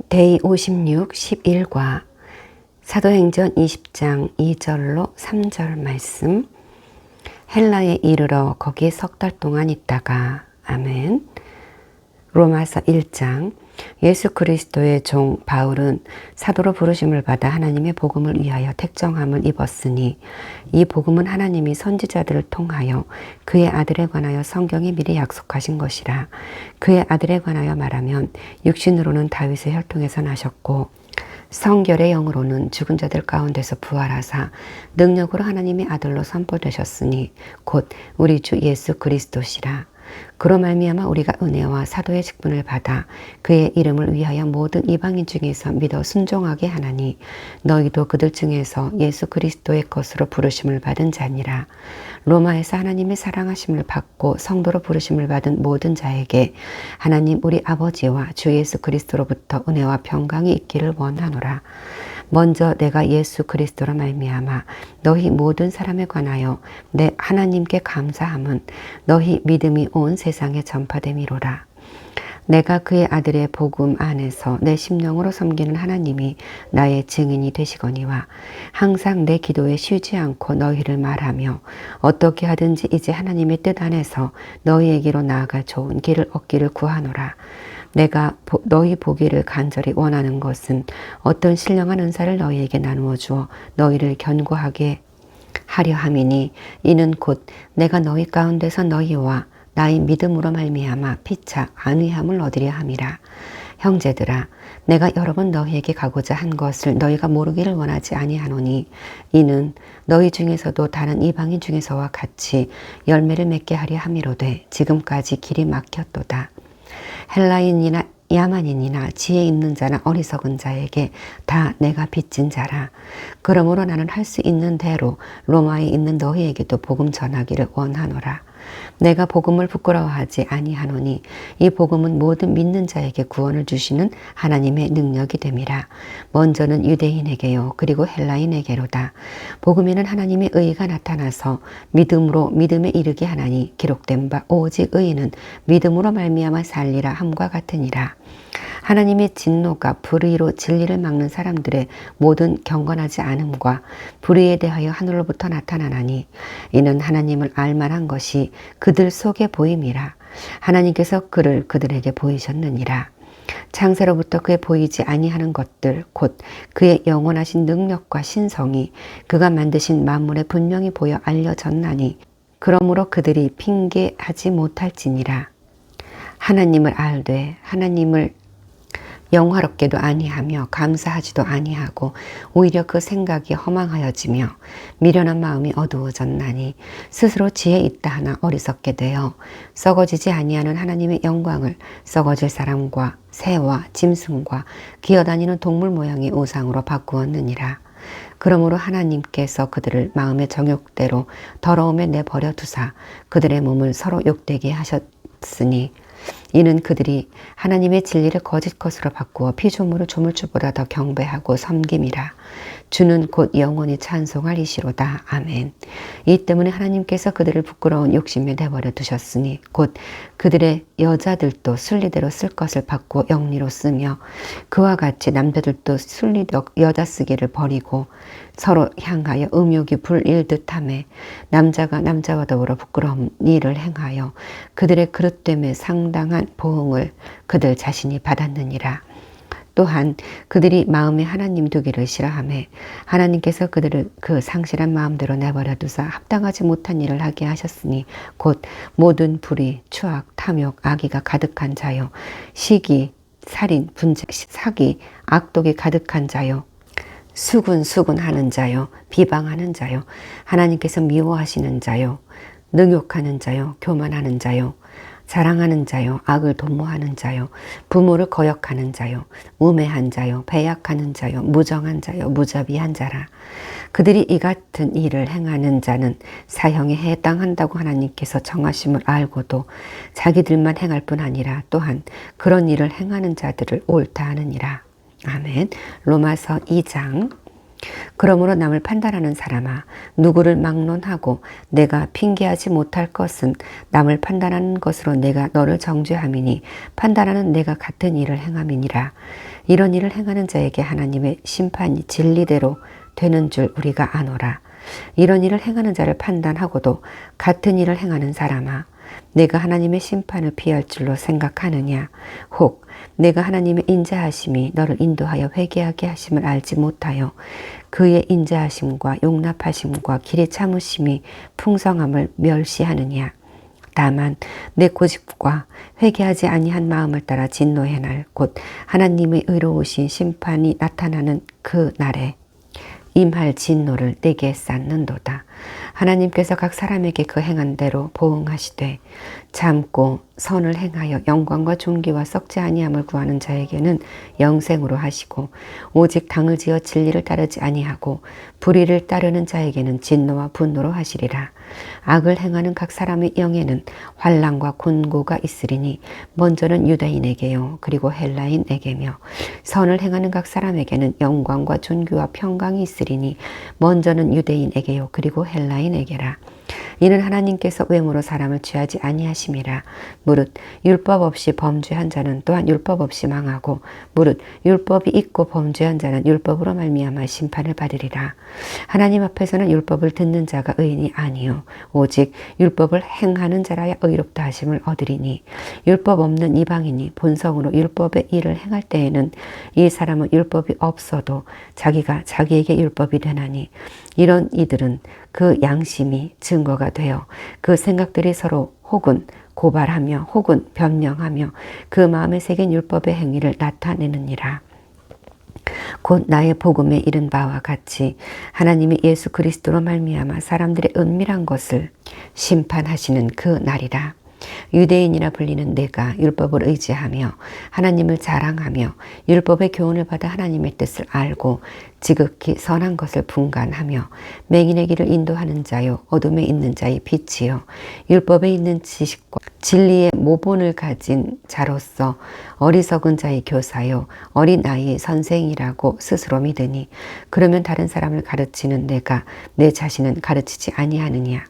데이 56, 11과 사도행전 20장 2절로 3절 말씀. 헬라에 이르러 거기 석 달 동안 있다가 아멘. 로마서 1장. 예수 그리스도의 종 바울은 사도로 부르심을 받아 하나님의 복음을 위하여 택정함을 입었으니 이 복음은 하나님이 선지자들을 통하여 그의 아들에 관하여 성경에 미리 약속하신 것이라. 그의 아들에 관하여 말하면 육신으로는 다윗의 혈통에서 나셨고 성결의 영으로는 죽은 자들 가운데서 부활하사 능력으로 하나님의 아들로 선포되셨으니 곧 우리 주 예수 그리스도시라. 그로 말미암아 우리가 은혜와 사도의 직분을 받아 그의 이름을 위하여 모든 이방인 중에서 믿어 순종하게 하나니 너희도 그들 중에서 예수 그리스도의 것으로 부르심을 받은 자니라. 로마에서 하나님의 사랑하심을 받고 성도로 부르심을 받은 모든 자에게 하나님 우리 아버지와 주 예수 그리스도로부터 은혜와 평강이 있기를 원하노라. 먼저 내가 예수 그리스도로 말미암아 너희 모든 사람에 관하여 내 하나님께 감사함은 너희 믿음이 온 세상에 전파됨이로라. 내가 그의 아들의 복음 안에서 내 심령으로 섬기는 하나님이 나의 증인이 되시거니와 항상 내 기도에 쉬지 않고 너희를 말하며 어떻게 하든지 이제 하나님의 뜻 안에서 너희에게로 나아가 좋은 길을 얻기를 구하노라. 내가 너희 보기를 간절히 원하는 것은 어떤 신령한 은사를 너희에게 나누어 주어 너희를 견고하게 하려 함이니 이는 곧 내가 너희 가운데서 너희와 나의 믿음으로 말미암아 피차 안위함을 얻으려 함이라. 형제들아, 내가 여러 번 너희에게 가고자 한 것을 너희가 모르기를 원하지 아니하노니 이는 너희 중에서도 다른 이방인 중에서와 같이 열매를 맺게 하려 함이로되 지금까지 길이 막혔도다. 헬라인이나 야만인이나 지혜 있는 자나 어리석은 자에게 다 내가 빚진 자라. 그러므로 나는 할 수 있는 대로 로마에 있는 너희에게도 복음 전하기를 원하노라. 내가 복음을 부끄러워하지 아니하노니 이 복음은 모든 믿는 자에게 구원을 주시는 하나님의 능력이 됨이라. 먼저는 유대인에게요 그리고 헬라인에게로다. 복음에는 하나님의 의가 나타나서 믿음으로 믿음에 이르게 하나니 기록된 바 오직 의인은 믿음으로 말미암아 살리라 함과 같으니라. 하나님의 진노가 불의로 진리를 막는 사람들의 모든 경건하지 않음과 불의에 대하여 하늘로부터 나타나나니 이는 하나님을 알만한 것이 그들 속에 보임이라. 하나님께서 그를 그들에게 보이셨느니라. 창세로부터 그에 보이지 아니하는 것들 곧 그의 영원하신 능력과 신성이 그가 만드신 만물에 분명히 보여 알려졌나니 그러므로 그들이 핑계하지 못할지니라. 하나님을 알되 하나님을 영화롭게도 아니하며 감사하지도 아니하고 오히려 그 생각이 허망하여지며 미련한 마음이 어두워졌나니 스스로 지혜 있다 하나 어리석게 되어 썩어지지 아니하는 하나님의 영광을 썩어질 사람과 새와 짐승과 기어다니는 동물 모양의 우상으로 바꾸었느니라. 그러므로 하나님께서 그들을 마음의 정욕대로 더러움에 내버려 두사 그들의 몸을 서로 욕되게 하셨으니 이는 그들이 하나님의 진리를 거짓 것으로 바꾸어 피조물을 조물주보다 더 경배하고 섬김이라. 주는 곧 영원히 찬송할 이시로다. 아멘. 이 때문에 하나님께서 그들을 부끄러운 욕심에 내버려 두셨으니 곧 그들의 여자들도 순리대로 쓸 것을 바꾸어 영리로 쓰며 그와 같이 남자들도 순리대로 여자 쓰기를 버리고 서로 향하여 음욕이 불일듯 하매 남자가 남자와 더불어 부끄러운 일을 행하여 그들의 그릇됨에 상당한 보응을 그들 자신이 받았느니라. 또한 그들이 마음에 하나님 두기를 싫어하매 하나님께서 그들을 그 상실한 마음대로 내버려 두사 합당하지 못한 일을 하게 하셨으니 곧 모든 불의, 추악, 탐욕, 악의가 가득한 자요 시기, 살인, 분쟁, 사기, 악독이 가득한 자요 수군하는 자요 비방하는 자요 하나님께서 미워하시는 자요 능욕하는 자요 교만하는 자요 자랑하는 자요 악을 도모하는 자요 부모를 거역하는 자요 우매한 자요 배약하는 자요 무정한 자요 무자비한 자라. 그들이 이 같은 일을 행하는 자는 사형에 해당한다고 하나님께서 정하심을 알고도 자기들만 행할 뿐 아니라 또한 그런 일을 행하는 자들을 옳다 하느니라. 아멘. 로마서 2장. 그러므로 남을 판단하는 사람아, 누구를 막론하고 내가 핑계하지 못할 것은 남을 판단하는 것으로 내가 너를 정죄함이니 판단하는 내가 같은 일을 행함이니라. 이런 일을 행하는 자에게 하나님의 심판이 진리대로 되는 줄 우리가 아노라. 이런 일을 행하는 자를 판단하고도 같은 일을 행하는 사람아, 내가 하나님의 심판을 피할 줄로 생각하느냐? 혹 내가 하나님의 인자하심이 너를 인도하여 회개하게 하심을 알지 못하여 그의 인자하심과 용납하심과 길의 참으심이 풍성함을 멸시하느냐? 다만 내 고집과 회개하지 아니한 마음을 따라 진노의 날, 곧 하나님의 의로우신 심판이 나타나는 그 날에 임할 진노를 내게 쌓는도다. 하나님께서 각 사람에게 그 행한 대로 보응하시되 참고 선을 행하여 영광과 존귀와 썩지 아니함을 구하는 자에게는 영생으로 하시고 오직 당을 지어 진리를 따르지 아니하고 불의를 따르는 자에게는 진노와 분노로 하시리라. 악을 행하는 각 사람의 영에는 환난과 곤고가 있으리니 먼저는 유대인에게요 그리고 헬라인에게며 선을 행하는 각 사람에게는 영광과 존귀와 평강이 있으리니 먼저는 유대인에게요 그리고 헬라인에게라. 이는 하나님께서 외모로 사람을 취하지 아니하심이라. 무릇 율법 없이 범죄한 자는 또한 율법 없이 망하고 무릇 율법이 있고 범죄한 자는 율법으로 말미암아 심판을 받으리라. 하나님 앞에서는 율법을 듣는 자가 의인이 아니요 오직 율법을 행하는 자라야 의롭다 하심을 얻으리니 율법 없는 이방인이 본성으로 율법의 일을 행할 때에는 이 사람은 율법이 없어도 자기가 자기에게 율법이 되나니 이런 이들은 그 양심이 증거가 되어 그 생각들이 서로 혹은 고발하며 혹은 변명하며 그 마음에 새긴 율법의 행위를 나타내느니라. 곧 나의 복음에 이른 바와 같이 하나님이 예수 그리스도로 말미암아 사람들의 은밀한 것을 심판하시는 그 날이라. 유대인이라 불리는 내가 율법을 의지하며 하나님을 자랑하며 율법의 교훈을 받아 하나님의 뜻을 알고 지극히 선한 것을 분간하며 맹인의 길을 인도하는 자요 어둠에 있는 자의 빛이요 율법에 있는 지식과 진리의 모본을 가진 자로서 어리석은 자의 교사요 어린 아이의 선생이라고 스스로 믿으니 그러면 다른 사람을 가르치는 내가 내 자신은 가르치지 아니하느냐?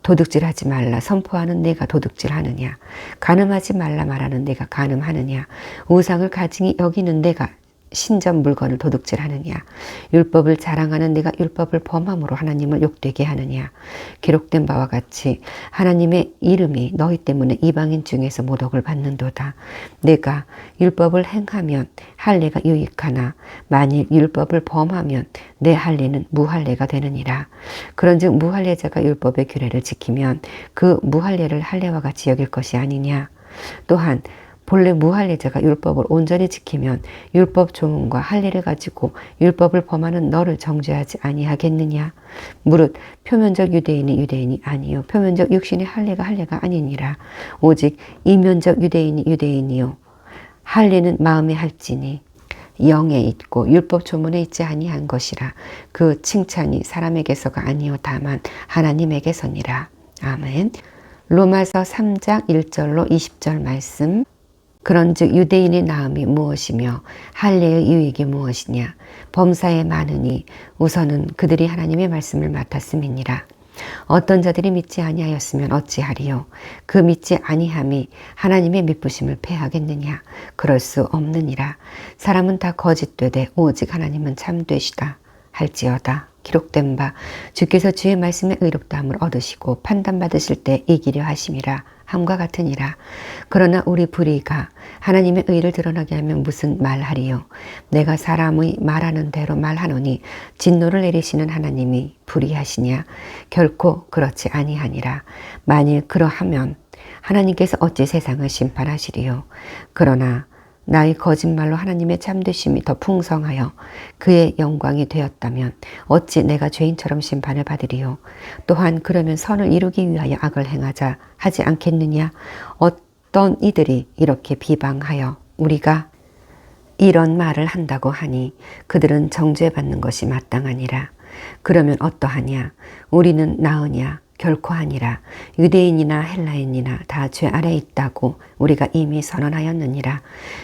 도둑질하지 말라 선포하는 내가 도둑질하느냐? 간음하지 말라 말하는 내가 간음하느냐? 우상을 가증히 여기는 내가 신전 물건을 도둑질하느냐? 율법을 자랑하는 내가 율법을 범함으로 하나님을 욕되게 하느냐? 기록된 바와 같이 하나님의 이름이 너희 때문에 이방인 중에서 모독을 받는도다. 내가 율법을 행하면 할례가 유익하나 만일 율법을 범하면 내 할례는 무할례가 되느니라. 그런즉 무할례자가 율법의 규례를 지키면 그 무할례를 할례와 같이 여길 것이 아니냐? 또한 본래 무할례자가 율법을 온전히 지키면 율법 조문과 할례를 가지고 율법을 범하는 너를 정죄하지 아니하겠느냐? 무릇 표면적 유대인이 유대인이 아니요 표면적 육신의 할례가 아니니라. 오직 이면적 유대인이 유대인이요 할례는 마음에 할지니 영에 있고 율법 조문에 있지 아니한 것이라. 그 칭찬이 사람에게서가 아니요 다만 하나님에게서니라. 아멘. 로마서 3장 1절로 20절 말씀. 그런즉 유대인의 나음이 무엇이며 할례의 유익이 무엇이냐? 범사에 많으니 우선은 그들이 하나님의 말씀을 맡았음이니라. 어떤 자들이 믿지 아니하였으면 어찌하리요? 그 믿지 아니함이 하나님의 믿부심을 패하겠느냐? 그럴 수 없느니라. 사람은 다 거짓되되 오직 하나님은 참되시다 할지어다. 기록된 바 주께서 주의 말씀에 의롭다함을 얻으시고 판단받으실 때 이기려 하심이라 함과 같으니라. 그러나 우리 불의가 하나님의 의를 드러나게 하면 무슨 말하리요? 내가 사람의 말하는 대로 말하노니 진노를 내리시는 하나님이 불의하시냐? 결코 그렇지 아니하니라. 만일 그러하면 하나님께서 어찌 세상을 심판하시리요? 그러나 나의 거짓말로 하나님의 참되심이 더 풍성하여 그의 영광이 되었다면 어찌 내가 죄인처럼 심판을 받으리요? 또한 그러면 선을 이루기 위하여 악을 행하자 하지 않겠느냐? 어떤 이들이 이렇게 비방하여 우리가 이런 말을 한다고 하니 그들은 정죄받는 것이 마땅하니라. 그러면 어떠하냐? 우리는 나으냐? 결코 아니라. 유대인이나 헬라인이나 다 죄 아래 있다고 우리가 이미 선언하였느니라.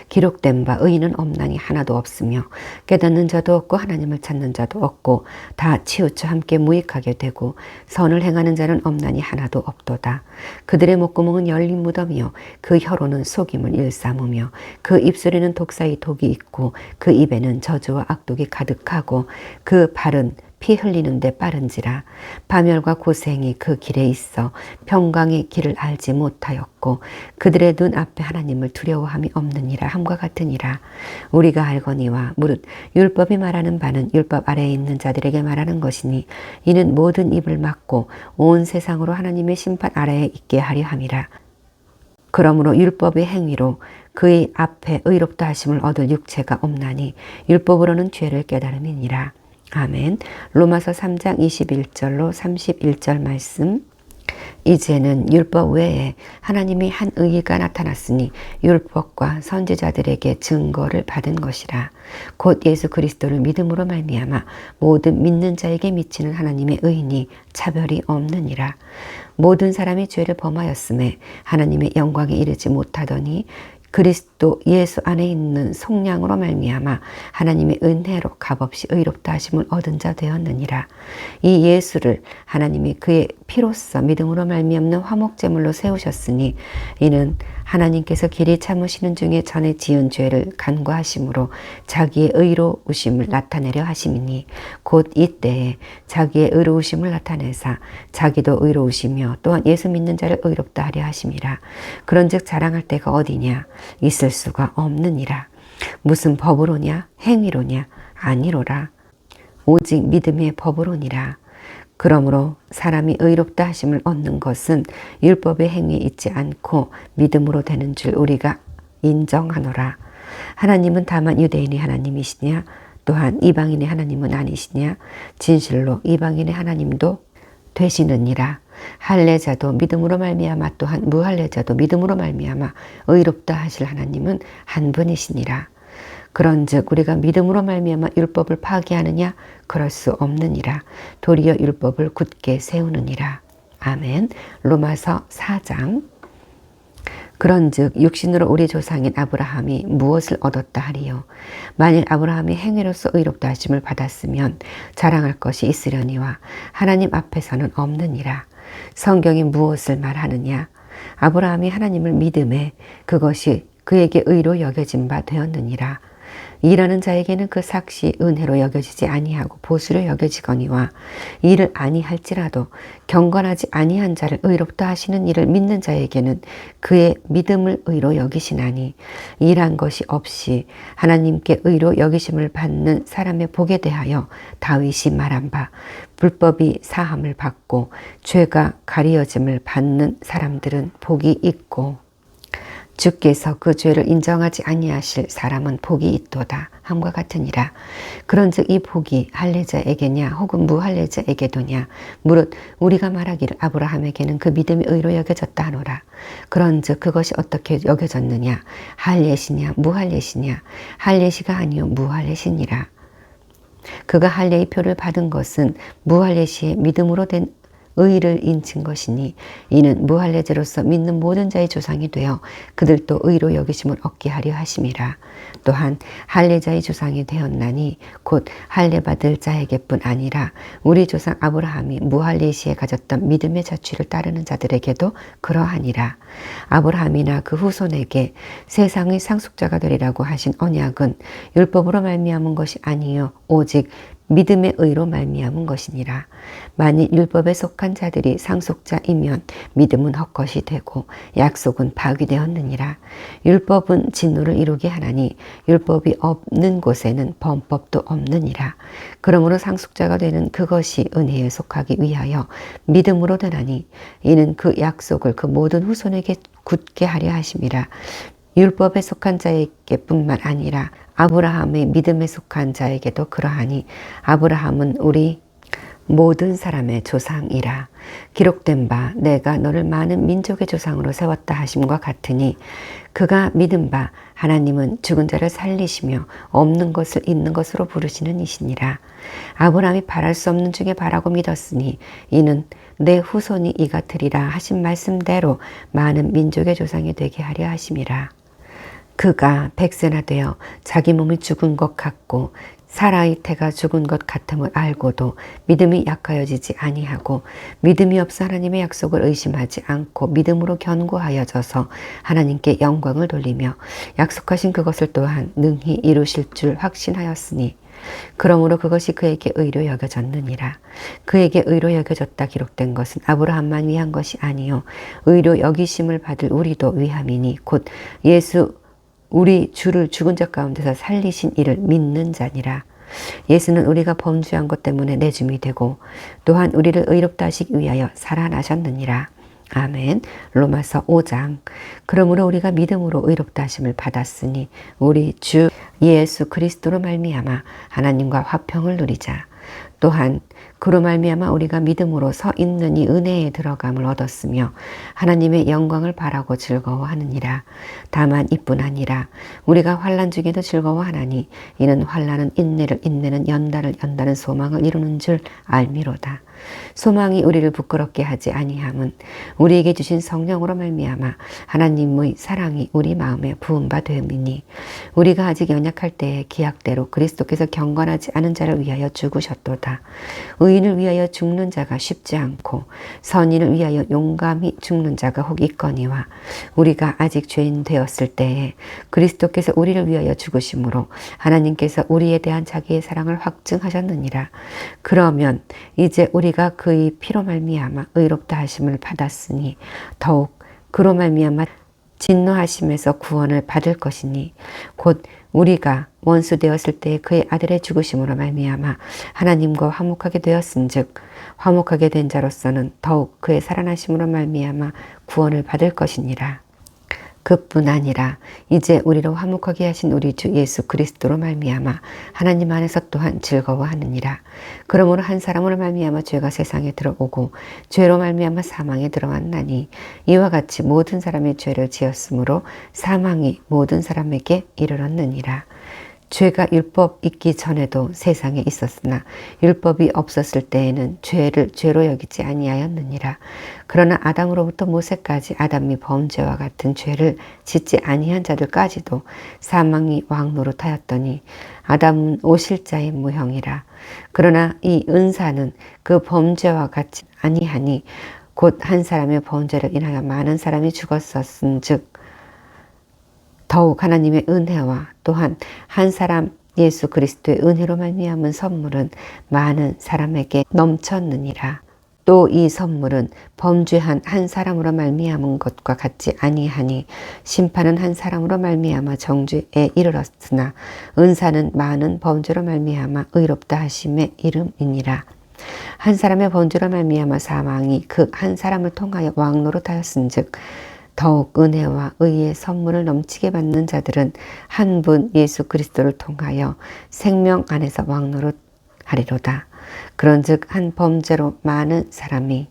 기록된 바 의인은 없나니 하나도 없으며 깨닫는 자도 없고 하나님을 찾는 자도 없고 다 치우쳐 함께 무익하게 되고 선을 행하는 자는 없나니 하나도 없도다. 그들의 목구멍은 열린 무덤이요 그 혀로는 속임을 일삼으며 그 입술에는 독사의 독이 있고 그 입에는 저주와 악독이 가득하고 그 발은 피 흘리는데 빠른지라. 파멸과 고생이 그 길에 있어 평강의 길을 알지 못하였고 그들의 눈 앞에 하나님을 두려워함이 없느니라 함과 같으니라. 우리가 알거니와 무릇 율법이 말하는 바는 율법 아래에 있는 자들에게 말하는 것이니 이는 모든 입을 막고 온 세상으로 하나님의 심판 아래에 있게 하려 함이라. 그러므로 율법의 행위로 그의 앞에 의롭다 하심을 얻을 육체가 없나니 율법으로는 죄를 깨달음이니라. 아멘. 로마서 3장 21절로 31절 말씀. 이제는 율법 외에 하나님이 한 의의가 나타났으니 율법과 선지자들에게 증거를 받은 것이라. 곧 예수 그리스도를 믿음으로 말미암아 모든 믿는 자에게 미치는 하나님의 의인이 차별이 없느니라. 모든 사람이 죄를 범하였음에 하나님의 영광에 이르지 못하더니 그리스도 예수 안에 있는 속량으로 말미암아 하나님의 은혜로 값없이 의롭다 하심을 얻은 자 되었느니라. 이 예수를 하나님이 그의 피로써 믿음으로 말미암는 화목제물로 세우셨으니 이는 하나님께서 길이 참으시는 중에 전에 지은 죄를 간과하심으로 자기의 의로우심을 나타내려 하심이니 곧 이때에 자기의 의로우심을 나타내사 자기도 의로우시며 또한 예수 믿는 자를 의롭다 하려 하심이라. 그런즉 자랑할 때가 어디냐? 있을 수가 없느니라. 무슨 법으로냐? 행위로냐? 아니로라. 오직 믿음의 법으로니라. 그러므로 사람이 의롭다 하심을 얻는 것은 율법의 행위에 있지 않고 믿음으로 되는 줄 우리가 인정하노라. 하나님은 다만 유대인의 하나님이시냐? 또한 이방인의 하나님은 아니시냐? 진실로 이방인의 하나님도 되시느니라. 할례자도 믿음으로 말미암아 또한 무할례자도 믿음으로 말미암아 의롭다 하실 하나님은 한 분이시니라. 그런즉 우리가 믿음으로 말미암아 율법을 파기하느냐? 그럴 수 없느니라. 도리어 율법을 굳게 세우느니라. 아멘. 로마서 4장. 그런즉 육신으로 우리 조상인 아브라함이 무엇을 얻었다 하리요? 만일 아브라함이 행위로서 의롭다 하심을 받았으면 자랑할 것이 있으려니와 하나님 앞에서는 없느니라. 성경이 무엇을 말하느냐? 아브라함이 하나님을 믿음에 그것이 그에게 의로 여겨진 바 되었느니라. 일하는 자에게는 그 삭시 은혜로 여겨지지 아니하고 보수로 여겨지거니와 이를 아니할지라도 경건하지 아니한 자를 의롭다 하시는 이를 믿는 자에게는 그의 믿음을 의로 여기시나니 일한 것이 없이 하나님께 의로 여기심을 받는 사람의 복에 대하여 다윗이 말한 바 불법이 사함을 받고 죄가 가리어짐을 받는 사람들은 복이 있고 주께서 그 죄를 인정하지 아니하실 사람은 복이 있도다 함과 같으니라. 그런즉 이 복이 할례자에게냐 혹은 무할례자에게도냐? 무릇 우리가 말하기를 아브라함에게는 그 믿음이 의로 여겨졌다 하노라. 그런즉 그것이 어떻게 여겨졌느냐? 할례시냐 무할례시냐? 할례시가 아니요 무할례시니라. 그가 할례의 표를 받은 것은 무할례시의 믿음으로 된 의를 인친 것이니 이는 무할례자로서 믿는 모든 자의 조상이 되어 그들도 의로 여기심을 얻게 하려 하심이라. 또한 할례자의 조상이 되었나니 곧 할례 받을 자에게뿐 아니라 우리 조상 아브라함이 무할례 시에 가졌던 믿음의 자취를 따르는 자들에게도 그러하니라. 아브라함이나 그 후손에게 세상의 상속자가 되리라고 하신 언약은 율법으로 말미암은 것이 아니요 오직 믿음의 의로 말미암은 것이니라. 만일 율법에 속한 자들이 상속자이면 믿음은 헛것이 되고 약속은 파기되었느니라. 율법은 진노를 이루게 하나니 율법이 없는 곳에는 범법도 없느니라. 그러므로 상속자가 되는 그것이 은혜에 속하기 위하여 믿음으로 되나니 이는 그 약속을 그 모든 후손에게 굳게 하려 하심이라. 율법에 속한 자에게뿐만 아니라 아브라함의 믿음에 속한 자에게도 그러하니 아브라함은 우리 모든 사람의 조상이라. 기록된 바 내가 너를 많은 민족의 조상으로 세웠다 하심과 같으니 그가 믿은 바 하나님은 죽은 자를 살리시며 없는 것을 있는 것으로 부르시는 이시니라. 아브라함이 바랄 수 없는 중에 바라고 믿었으니 이는 내 후손이 이 같으리라 하신 말씀대로 많은 민족의 조상이 되게 하려 하심이라. 그가 100세나 되어 자기 몸이 죽은 것 같고 사라의 태가 죽은 것 같음을 알고도 믿음이 약하여지지 아니하고 믿음이 없어 하나님의 약속을 의심하지 않고 믿음으로 견고하여져서 하나님께 영광을 돌리며 약속하신 그것을 또한 능히 이루실 줄 확신하였으니 그러므로 그것이 그에게 의로 여겨졌느니라. 그에게 의로 여겨졌다 기록된 것은 아브라함만 위한 것이 아니요 의로 여기심을 받을 우리도 위함이니 곧 예수 우리 주를 죽은 자 가운데서 살리신 이를 믿는 자니라. 예수는 우리가 범죄한 것 때문에 내줌이 되고 또한 우리를 의롭다 하시기 위하여 살아나셨느니라. 아멘. 로마서 5장. 그러므로 우리가 믿음으로 의롭다 하심을 받았으니 우리 주 예수 그리스도로 말미암아 하나님과 화평을 누리자. 또한 그로 말미암아 우리가 믿음으로 서 있는 이 은혜에 들어감을 얻었으며 하나님의 영광을 바라고 즐거워하느니라. 다만 이뿐 아니라 우리가 환난 중에도 즐거워하나니 이는 환난은 인내를 인내는 연단을 연단은 소망을 이루는 줄 알미로다. 소망이 우리를 부끄럽게 하지 아니함은 우리에게 주신 성령으로 말미암아 하나님의 사랑이 우리 마음에 부은 바 되음이니 우리가 아직 연약할 때에 기약대로 그리스도께서 경건하지 않은 자를 위하여 죽으셨도다. 의인을 위하여 죽는 자가 쉽지 않고 선인을 위하여 용감히 죽는 자가 혹 있거니와 우리가 아직 죄인 되었을 때에 그리스도께서 우리를 위하여 죽으심으로 하나님께서 우리에 대한 자기의 사랑을 확증하셨느니라. 그러면 이제 우리가 그의 피로 말미암아 의롭다 하심을 받았으니 더욱 그로 말미암아 진노하심에서 구원을 받을 것이니 곧 우리가 원수 되었을 때 그의 아들의 죽으심으로 말미암아 하나님과 화목하게 되었은즉 화목하게 된 자로서는 더욱 그의 살아나심으로 말미암아 구원을 받을 것이니라. 그뿐 아니라 이제 우리로 화목하게 하신 우리 주 예수 그리스도로 말미암아 하나님 안에서 또한 즐거워하느니라. 그러므로 한 사람으로 말미암아 죄가 세상에 들어오고 죄로 말미암아 사망에 들어왔나니 이와 같이 모든 사람의 죄를 지었으므로 사망이 모든 사람에게 이르렀느니라. 죄가 율법 있기 전에도 세상에 있었으나 율법이 없었을 때에는 죄를 죄로 여기지 아니하였느니라. 그러나 아담으로부터 모세까지 아담이 범죄와 같은 죄를 짓지 아니한 자들까지도 사망이 왕노릇하였더니 아담은 오실 자의 무형이라. 그러나 이 은사는 그 범죄와 같지 아니하니 곧 한 사람의 범죄를 인하여 많은 사람이 죽었었은즉 더욱 하나님의 은혜와 또한 한 사람 예수 그리스도의 은혜로 말미암은 선물은 많은 사람에게 넘쳤느니라. 또 이 선물은 범죄한 한 사람으로 말미암은 것과 같지 아니하니 심판은 한 사람으로 말미암아 정죄에 이르렀으나 은사는 많은 범죄로 말미암아 의롭다 하심의 이름이니라. 한 사람의 범죄로 말미암아 사망이 그 한 사람을 통하여 왕노릇하였은즉 더욱 은혜와 의의 선물을 넘치게 받는 자들은 한 분 예수 그리스도를 통하여 생명 안에서 왕노릇하리로다. 그런즉 한 범죄로 많은 사람이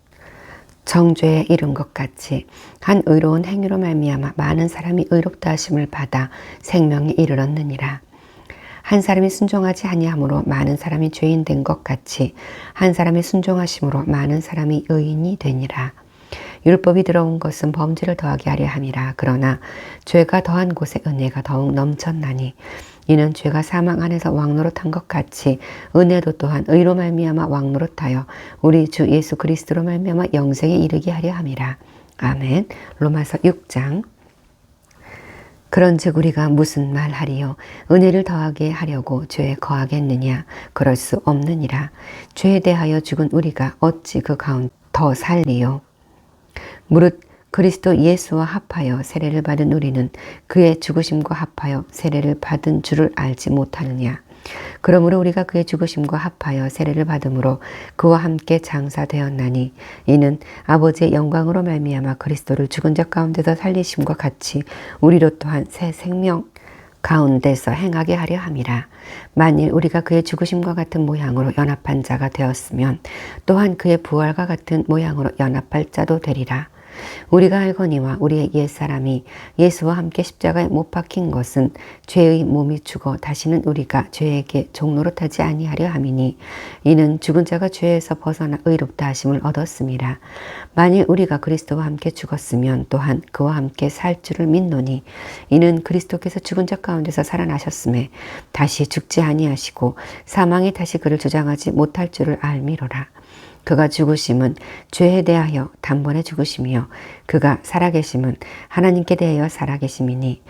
정죄에 이른 것 같이 한 의로운 행위로 말미암아 많은 사람이 의롭다 하심을 받아 생명에 이르렀느니라. 한 사람이 순종하지 아니함으로 많은 사람이 죄인 된 것 같이 한 사람이 순종하심으로 많은 사람이 의인이 되니라. 율법이 들어온 것은 범죄를 더하게 하려 함이라. 그러나 죄가 더한 곳에 은혜가 더욱 넘쳤나니 이는 죄가 사망 안에서 왕노릇한 것 같이 은혜도 또한 의로 말미암아 왕노릇하여 우리 주 예수 그리스도로 말미암아 영생에 이르게 하려 함이라. 아멘. 로마서 6장. 그런즉 우리가 무슨 말하리요? 은혜를 더하게 하려고 죄에 거하겠느냐? 그럴 수 없느니라. 죄에 대하여 죽은 우리가 어찌 그 가운데 더 살리요? 무릇 그리스도 예수와 합하여 세례를 받은 우리는 그의 죽으심과 합하여 세례를 받은 줄을 알지 못하느냐. 그러므로 우리가 그의 죽으심과 합하여 세례를 받음으로 그와 함께 장사되었나니 이는 아버지의 영광으로 말미암아 그리스도를 죽은 자 가운데서 살리심과 같이 우리로 또한 새 생명 가운데서 행하게 하려 함이라. 만일 우리가 그의 죽으심과 같은 모양으로 연합한 자가 되었으면 또한 그의 부활과 같은 모양으로 연합할 자도 되리라. 우리가 알거니와 우리의 옛사람이 예수와 함께 십자가에 못 박힌 것은 죄의 몸이 죽어 다시는 우리가 죄에게 종노릇하지 아니하려 함이니 이는 죽은 자가 죄에서 벗어나 의롭다 하심을 얻었음이라. 만일 우리가 그리스도와 함께 죽었으면 또한 그와 함께 살 줄을 믿노니 이는 그리스도께서 죽은 자 가운데서 살아나셨음에 다시 죽지 아니하시고 사망이 다시 그를 주장하지 못할 줄을 알미로라. 그가 죽으심은 죄에 대하여 단번에 죽으심이요 그가 살아계심은 하나님께 대하여 살아계심이니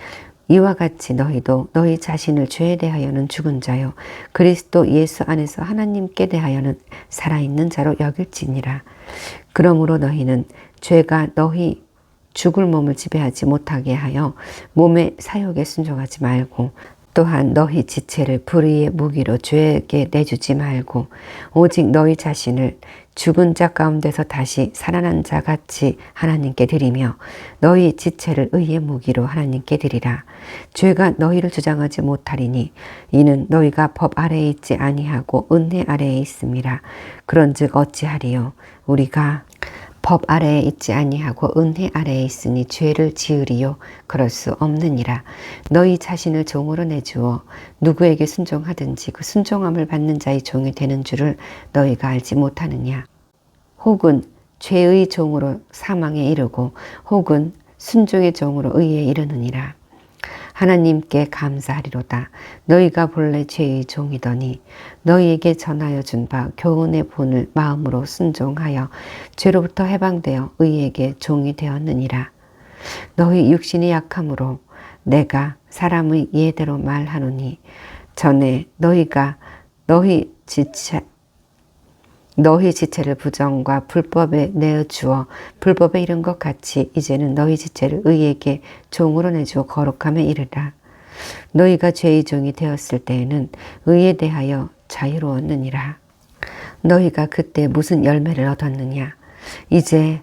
이와 같이 너희도 너희 자신을 죄에 대하여는 죽은 자요 그리스도 예수 안에서 하나님께 대하여는 살아있는 자로 여길지니라. 그러므로 너희는 죄가 너희 죽을 몸을 지배하지 못하게 하여 몸의 사욕에 순종하지 말고 또한 너희 지체를 불의의 무기로 죄에게 내주지 말고 오직 너희 자신을 죽은 자 가운데서 다시 살아난 자 같이 하나님께 드리며 너희 지체를 의의 무기로 하나님께 드리라. 죄가 너희를 주장하지 못하리니 이는 너희가 법 아래에 있지 아니하고 은혜 아래에 있음이라. 그런즉 어찌하리요? 우리가 법 아래에 있지 아니하고 은혜 아래에 있으니 죄를 지으리요? 그럴 수 없느니라. 너희 자신을 종으로 내주어 누구에게 순종하든지 그 순종함을 받는 자의 종이 되는 줄을 너희가 알지 못하느냐? 혹은 죄의 종으로 사망에 이르고 혹은 순종의 종으로 의에 이르느니라. 하나님께 감사하리로다. 너희가 본래 죄의 종이더니 너희에게 전하여 준 바 교훈의 본을 마음으로 순종하여 죄로부터 해방되어 의에게 종이 되었느니라. 너희 육신이 약함으로 내가 사람의 예대로 말하노니 전에 너희가 너희 지체를 부정과 불법에 내어주어 불법에 이른 것 같이 이제는 너희 지체를 의에게 종으로 내주어 거룩함에 이르라. 너희가 죄의 종이 되었을 때에는 의에 대하여 자유로웠느니라. 너희가 그때 무슨 열매를 얻었느냐? 이제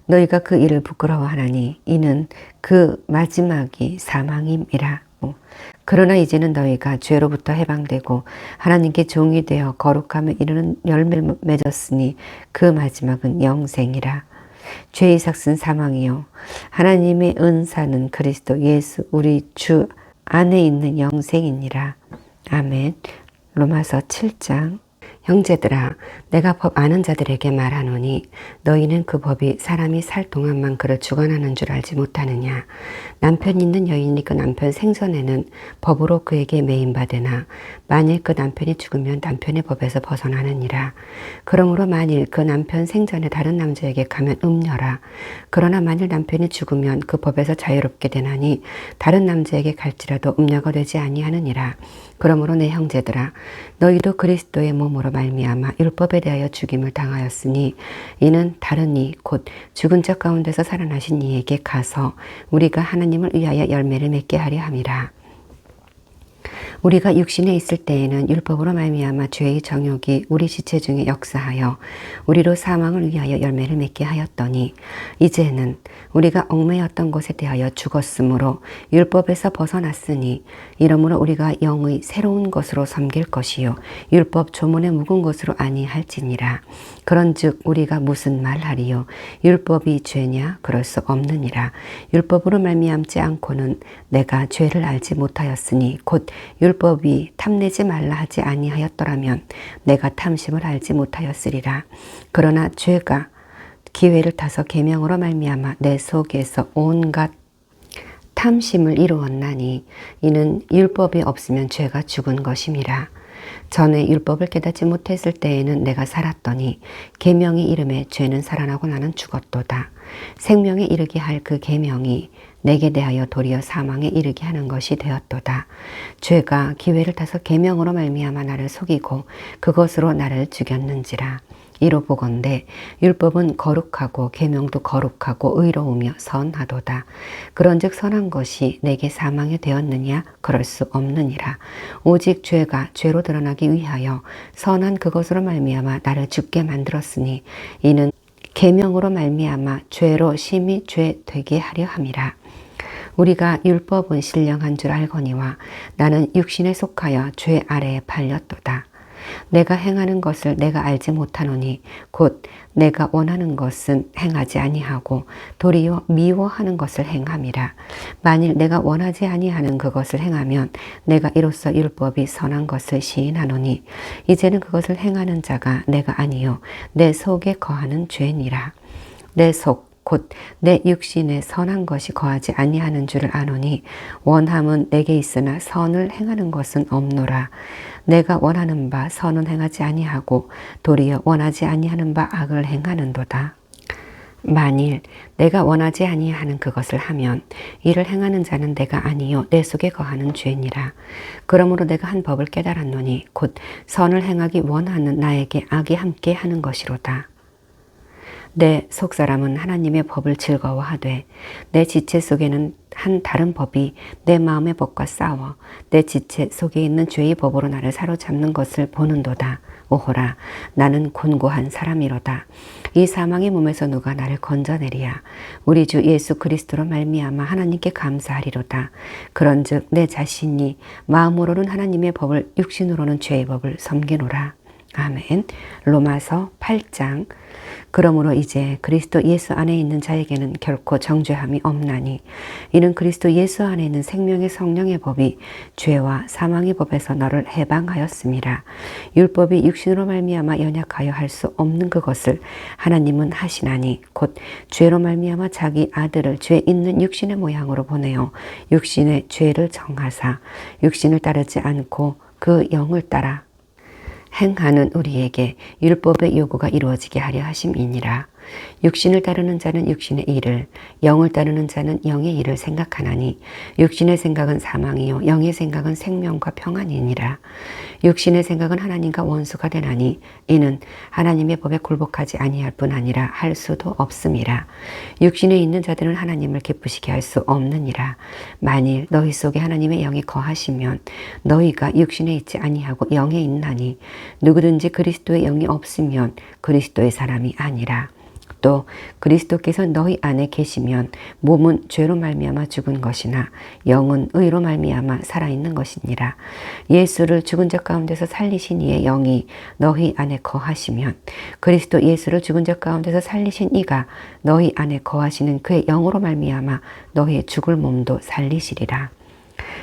너희가 그 일을 부끄러워하나니 이는 그 마지막이 사망임이라. 그러나 이제는 너희가 죄로부터 해방되고 하나님께 종이 되어 거룩함에 이르는 열매를 맺었으니 그 마지막은 영생이라. 죄의 삭은 사망이요 하나님의 은사는 그리스도 예수 우리 주 안에 있는 영생이니라. 아멘. 로마서 7장. 형제들아, 내가 법 아는 자들에게 말하노니 너희는 그 법이 사람이 살 동안만 그를 주관하는 줄 알지 못하느냐. 남편 있는 여인이 그 남편 생전에는 법으로 그에게 매인받으나 만일 그 남편이 죽으면 남편의 법에서 벗어나느니라. 그러므로 만일 그 남편 생전에 다른 남자에게 가면 음녀라. 그러나 만일 남편이 죽으면 그 법에서 자유롭게 되나니 다른 남자에게 갈지라도 음녀가 되지 아니하느니라. 그러므로 내 형제들아, 너희도 그리스도의 몸으로 말미암아 율법에 대하여 죽임을 당하였으니 이는 다른 이 곧 죽은 자 가운데서 살아나신 이에게 가서 우리가 하나님을 위하여 열매를 맺게 하려 함이라. 우리가 육신에 있을 때에는 율법으로 말미암아 죄의 정욕이 우리 지체 중에 역사하여 우리로 사망을 위하여 열매를 맺게 하였더니 이제는 우리가 얽매였던 것에 대하여 죽었으므로 율법에서 벗어났으니 이러므로 우리가 영의 새로운 것으로 섬길 것이요 율법 조문에 묵은 것으로 아니할지니라. 그런즉 우리가 무슨 말하리요? 율법이 죄냐? 그럴 수 없느니라. 율법으로 말미암지 않고는 내가 죄를 알지 못하였으니 곧 율법이 탐내지 말라 하지 아니하였더라면 내가 탐심을 알지 못하였으리라. 그러나 죄가 기회를 타서 계명으로 말미암아 내 속에서 온갖 탐심을 이루었나니 이는 율법이 없으면 죄가 죽은 것임이라. 전에 율법을 깨닫지 못했을 때에는 내가 살았더니 계명이 이름에 죄는 살아나고 나는 죽었도다. 생명에 이르게 할 그 계명이 내게 대하여 도리어 사망에 이르게 하는 것이 되었도다. 죄가 기회를 타서 계명으로 말미암아 나를 속이고 그것으로 나를 죽였는지라. 이로 보건대 율법은 거룩하고 계명도 거룩하고 의로우며 선하도다. 그런즉 선한 것이 내게 사망이 되었느냐? 그럴 수 없느니라. 오직 죄가 죄로 드러나기 위하여 선한 그것으로 말미암아 나를 죽게 만들었으니 이는 계명으로 말미암아 죄로 심히 죄 되게 하려 함이라. 우리가 율법은 신령한 줄 알거니와 나는 육신에 속하여 죄 아래에 팔렸도다. 내가 행하는 것을 내가 알지 못하노니 곧 내가 원하는 것은 행하지 아니하고 도리어 미워하는 것을 행함이라. 만일 내가 원하지 아니하는 그것을 행하면 내가 이로써 율법이 선한 것을 시인하노니 이제는 그것을 행하는 자가 내가 아니요 내 속에 거하는 죄니라. 내 속 곧 내 육신에 선한 것이 거하지 아니하는 줄을 아노니 원함은 내게 있으나 선을 행하는 것은 없노라. 내가 원하는 바 선은 행하지 아니하고 도리어 원하지 아니하는 바 악을 행하는도다. 만일 내가 원하지 아니하는 그것을 하면 이를 행하는 자는 내가 아니요 내 속에 거하는 죄니라. 그러므로 내가 한 법을 깨달았노니 곧 선을 행하기 원하는 나에게 악이 함께 하는 것이로다. 내 속사람은 하나님의 법을 즐거워하되 내 지체 속에는 한 다른 법이 내 마음의 법과 싸워 내 지체 속에 있는 죄의 법으로 나를 사로잡는 것을 보는도다. 오호라 나는 곤고한 사람이로다. 이 사망의 몸에서 누가 나를 건져내리야. 우리 주 예수 그리스도로 말미암아 하나님께 감사하리로다. 그런즉 내 자신이 마음으로는 하나님의 법을 육신으로는 죄의 법을 섬기노라. 아멘. 로마서 8장. 그러므로 이제 그리스도 예수 안에 있는 자에게는 결코 정죄함이 없나니 이는 그리스도 예수 안에 있는 생명의 성령의 법이 죄와 사망의 법에서 너를 해방하였음이라. 율법이 육신으로 말미암아 연약하여 할 수 없는 그것을 하나님은 하시나니 곧 죄로 말미암아 자기 아들을 죄 있는 육신의 모양으로 보내어 육신의 죄를 정하사 육신을 따르지 않고 그 영을 따라 행하는 우리에게 율법의 요구가 이루어지게 하려 하심이니라. 육신을 따르는 자는 육신의 일을, 영을 따르는 자는 영의 일을 생각하나니 육신의 생각은 사망이요 영의 생각은 생명과 평안이니라. 육신의 생각은 하나님과 원수가 되나니 이는 하나님의 법에 굴복하지 아니할 뿐 아니라 할 수도 없음이라. 육신에 있는 자들은 하나님을 기쁘시게 할 수 없느니라. 만일 너희 속에 하나님의 영이 거하시면 너희가 육신에 있지 아니하고 영에 있나니 누구든지 그리스도의 영이 없으면 그리스도의 사람이 아니라. 또 그리스도께서 너희 안에 계시면 몸은 죄로 말미암아 죽은 것이나 영은 의로 말미암아 살아있는 것이니라. 예수를 죽은 자 가운데서 살리신 이의 영이 너희 안에 거하시면 그리스도 예수를 죽은 자 가운데서 살리신 이가 너희 안에 거하시는 그의 영으로 말미암아 너희의 죽을 몸도 살리시리라.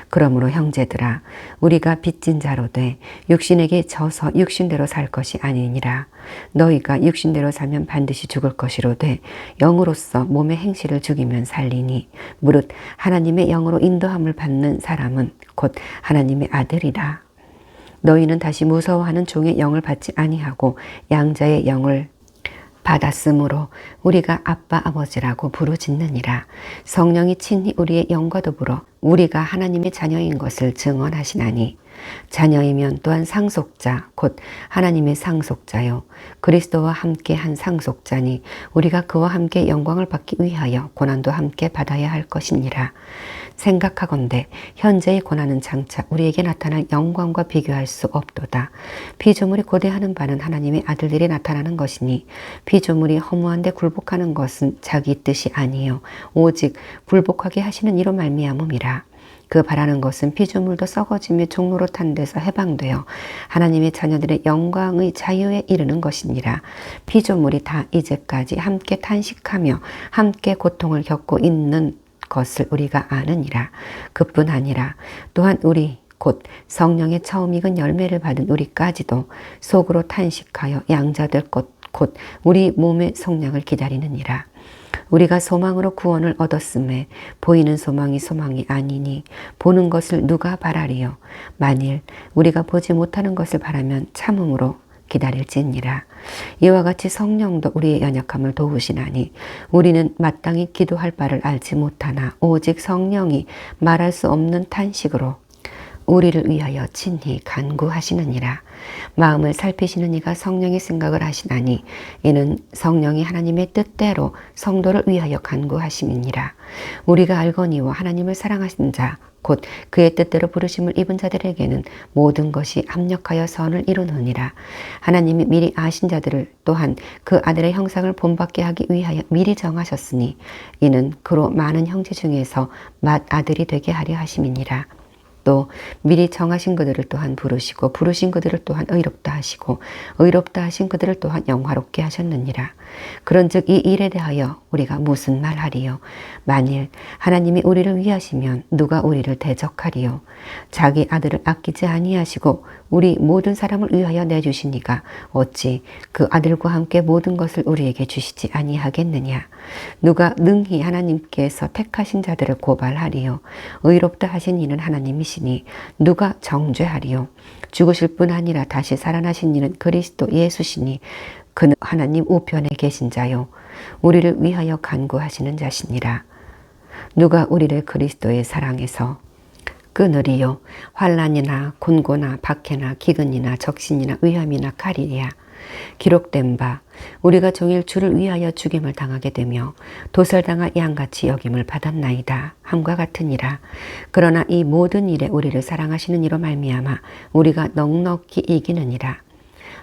그러므로 형제들아 우리가 빚진 자로 돼 육신에게 져서 육신대로 살 것이 아니니라. 너희가 육신대로 살면 반드시 죽을 것이로되 영으로서 몸의 행실을 죽이면 살리니 무릇 하나님의 영으로 인도함을 받는 사람은 곧 하나님의 아들이라. 너희는 다시 무서워하는 종의 영을 받지 아니하고 양자의 영을 받았으므로 우리가 아빠 아버지라고 부르짖느니라. 성령이 친히 우리의 영과 더불어 우리가 하나님의 자녀인 것을 증언하시나니 자녀이면 또한 상속자 곧 하나님의 상속자요 그리스도와 함께 한 상속자니 우리가 그와 함께 영광을 받기 위하여 고난도 함께 받아야 할 것이니라. 생각하건대 현재의 고난은 장차 우리에게 나타날 영광과 비교할 수 없도다. 피조물이 고대하는 바는 하나님의 아들들이 나타나는 것이니 피조물이 허무한데 굴복하는 것은 자기 뜻이 아니요 오직 굴복하게 하시는 이로 말미암음이라. 그 바라는 것은 피조물도 썩어지며 종로로 탄 데서 해방되어 하나님의 자녀들의 영광의 자유에 이르는 것이니라. 피조물이 다 이제까지 함께 탄식하며 함께 고통을 겪고 있는 것을 우리가 아느니라. 그뿐 아니라 또한 우리 곧 성령의 처음 익은 열매를 받은 우리까지도 속으로 탄식하여 양자될 것 곧 우리 몸의 성량을 기다리느니라. 우리가 소망으로 구원을 얻었음에 보이는 소망이 소망이 아니니 보는 것을 누가 바라리요. 만일 우리가 보지 못하는 것을 바라면 참음으로 기다릴지니라. 이와 같이 성령도 우리의 연약함을 도우시나니 우리는 마땅히 기도할 바를 알지 못하나 오직 성령이 말할 수 없는 탄식으로 우리를 위하여 친히 간구하시느니라. 마음을 살피시는 이가 성령의 생각을 하시나니 이는 성령이 하나님의 뜻대로 성도를 위하여 간구하심이니라. 우리가 알거니와 하나님을 사랑하신 자 곧 그의 뜻대로 부르심을 입은 자들에게는 모든 것이 합력하여 선을 이루느니라. 하나님이 미리 아신 자들을 또한 그 아들의 형상을 본받게 하기 위하여 미리 정하셨으니 이는 그로 많은 형제 중에서 맏아들이 되게 하려 하심이니라. 또 미리 정하신 그들을 또한 부르시고 부르신 그들을 또한 의롭다 하시고 의롭다 하신 그들을 또한 영화롭게 하셨느니라. 그런즉 이 일에 대하여 우리가 무슨 말하리요? 만일 하나님이 우리를 위하시면 누가 우리를 대적하리요? 자기 아들을 아끼지 아니하시고 우리 모든 사람을 위하여 내주시니가 어찌 그 아들과 함께 모든 것을 우리에게 주시지 아니하겠느냐? 누가 능히 하나님께서 택하신 자들을 고발하리요? 의롭다 하신 이는 하나님이시니 누가 정죄하리요? 죽으실 뿐 아니라 다시 살아나신 이는 그리스도 예수시니 그는 하나님 우편에 계신 자요 우리를 위하여 간구하시는 자시니라. 누가 우리를 그리스도의 사랑에서 끊으리요? 환난이나 곤고나 박해나 기근이나 적신이나 위험이나 칼이랴. 기록된 바 우리가 종일 주를 위하여 죽임을 당하게 되며 도살당할 양같이 여김을 받았나이다 함과 같으니라. 그러나 이 모든 일에 우리를 사랑하시는 이로 말미암아 우리가 넉넉히 이기느니라.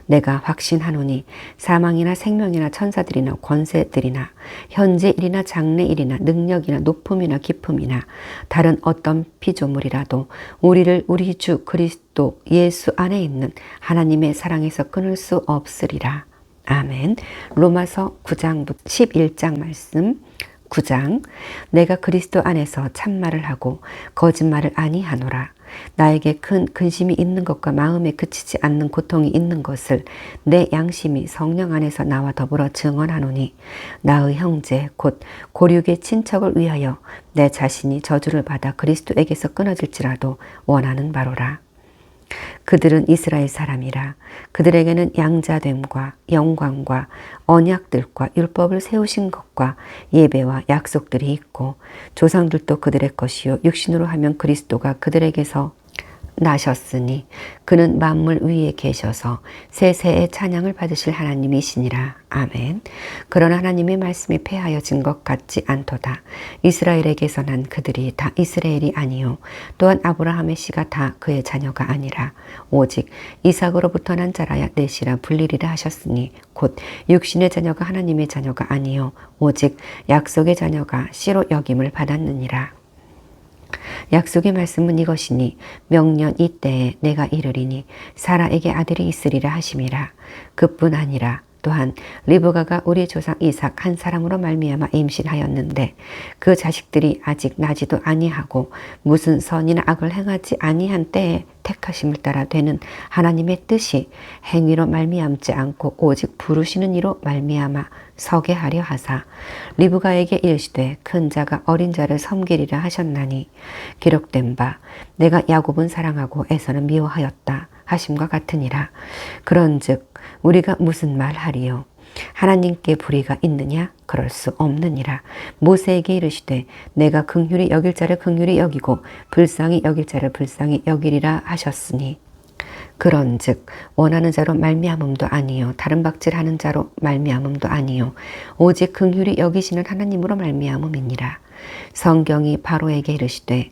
내가 확신하노니 사망이나 생명이나 천사들이나 권세들이나 현재 일이나 장래 일이나 능력이나 높음이나 깊음이나 다른 어떤 피조물이라도 우리를 우리 주 그리스도 예수 안에 있는 하나님의 사랑에서 끊을 수 없으리라. 아멘. 로마서 9장부터 11장 말씀. 9장 내가 그리스도 안에서 참말을 하고 거짓말을 아니하노라. 나에게 큰 근심이 있는 것과 마음에 그치지 않는 고통이 있는 것을 내 양심이 성령 안에서 나와 더불어 증언하노니 나의 형제 곧 고륙의 친척을 위하여 내 자신이 저주를 받아 그리스도에게서 끊어질지라도 원하는 바로라. 그들은 이스라엘 사람이라. 그들에게는 양자됨과 영광과 언약들과 율법을 세우신 것과 예배와 약속들이 있고 조상들도 그들의 것이요 육신으로 하면 그리스도가 그들에게서 나셨으니 그는 만물 위에 계셔서 세세의 찬양을 받으실 하나님이시니라. 아멘. 그러나 하나님의 말씀이 폐하여진 것 같지 않도다. 이스라엘에게서 난 그들이 다 이스라엘이 아니요 또한 아브라함의 씨가 다 그의 자녀가 아니라 오직 이삭으로부터 난 자라야 넷이라 불리리라 하셨으니 곧 육신의 자녀가 하나님의 자녀가 아니요 오직 약속의 자녀가 씨로 여김을 받았느니라. 약속의 말씀은 이것이니 명년 이때에 내가 이르리니 사라에게 아들이 있으리라 하심이라. 그뿐 아니라 또한 리브가가 우리 조상 이삭 한 사람으로 말미암아 임신하였는데 그 자식들이 아직 나지도 아니하고 무슨 선이나 악을 행하지 아니한 때에 택하심을 따라 되는 하나님의 뜻이 행위로 말미암지 않고 오직 부르시는 이로 말미암아 서게 하려 하사 리브가에게 이르시되 큰 자가 어린 자를 섬기리라 하셨나니 기록된 바 내가 야곱은 사랑하고 에서는 미워하였다 하심과 같으니라. 그런즉 우리가 무슨 말하리요? 하나님께 불의가 있느냐? 그럴 수 없느니라. 모세에게 이르시되 내가 긍휼히 여길 자를 긍휼히 여기고 불쌍히 여길 자를 불쌍히 여기리라 하셨으니 그런즉 원하는 자로 말미암음도 아니요 다른 박질하는 자로 말미암음도 아니요 오직 긍휼히 여기시는 하나님으로 말미암음이니라. 성경이 바로에게 이르시되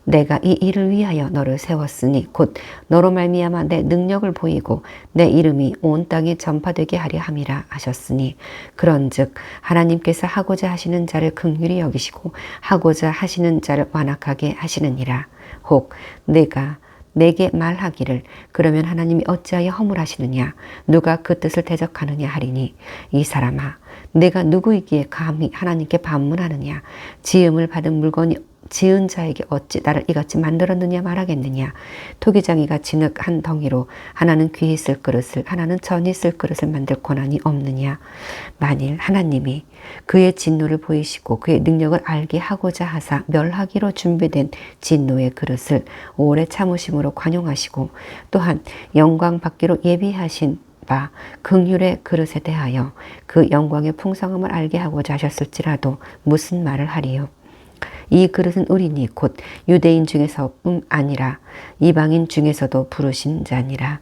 내가 이 일을 위하여 너를 세웠으니 곧 너로 말미암아 내 능력을 보이고 내 이름이 온 땅에 전파되게 하려 함이라 하셨으니 그런즉 하나님께서 하고자 하시는 자를 긍휼히 여기시고 하고자 하시는 자를 완악하게 하시느니라. 혹 내가 내게 말하기를 그러면 하나님이 어찌하여 허물하시느냐 누가 그 뜻을 대적하느냐 하리니 이 사람아 내가 누구이기에 감히 하나님께 반문하느냐 지음을 받은 물건이 지은 자에게 어찌 나를 이같이 만들었느냐 말하겠느냐. 토기장이가 진흙 한 덩이로 하나는 귀히 쓸 그릇을 하나는 전이 쓸 그릇을 만들 권한이 없느냐. 만일 하나님이 그의 진노를 보이시고 그의 능력을 알게 하고자 하사 멸하기로 준비된 진노의 그릇을 오래 참으심으로 관용하시고 또한 영광 받기로 예비하신 바 긍휼의 그릇에 대하여 그 영광의 풍성함을 알게 하고자 하셨을지라도 무슨 말을 하리요. 이 그릇은 우리니 곧 유대인 중에서뿐 아니라 이방인 중에서도 부르신 자니라.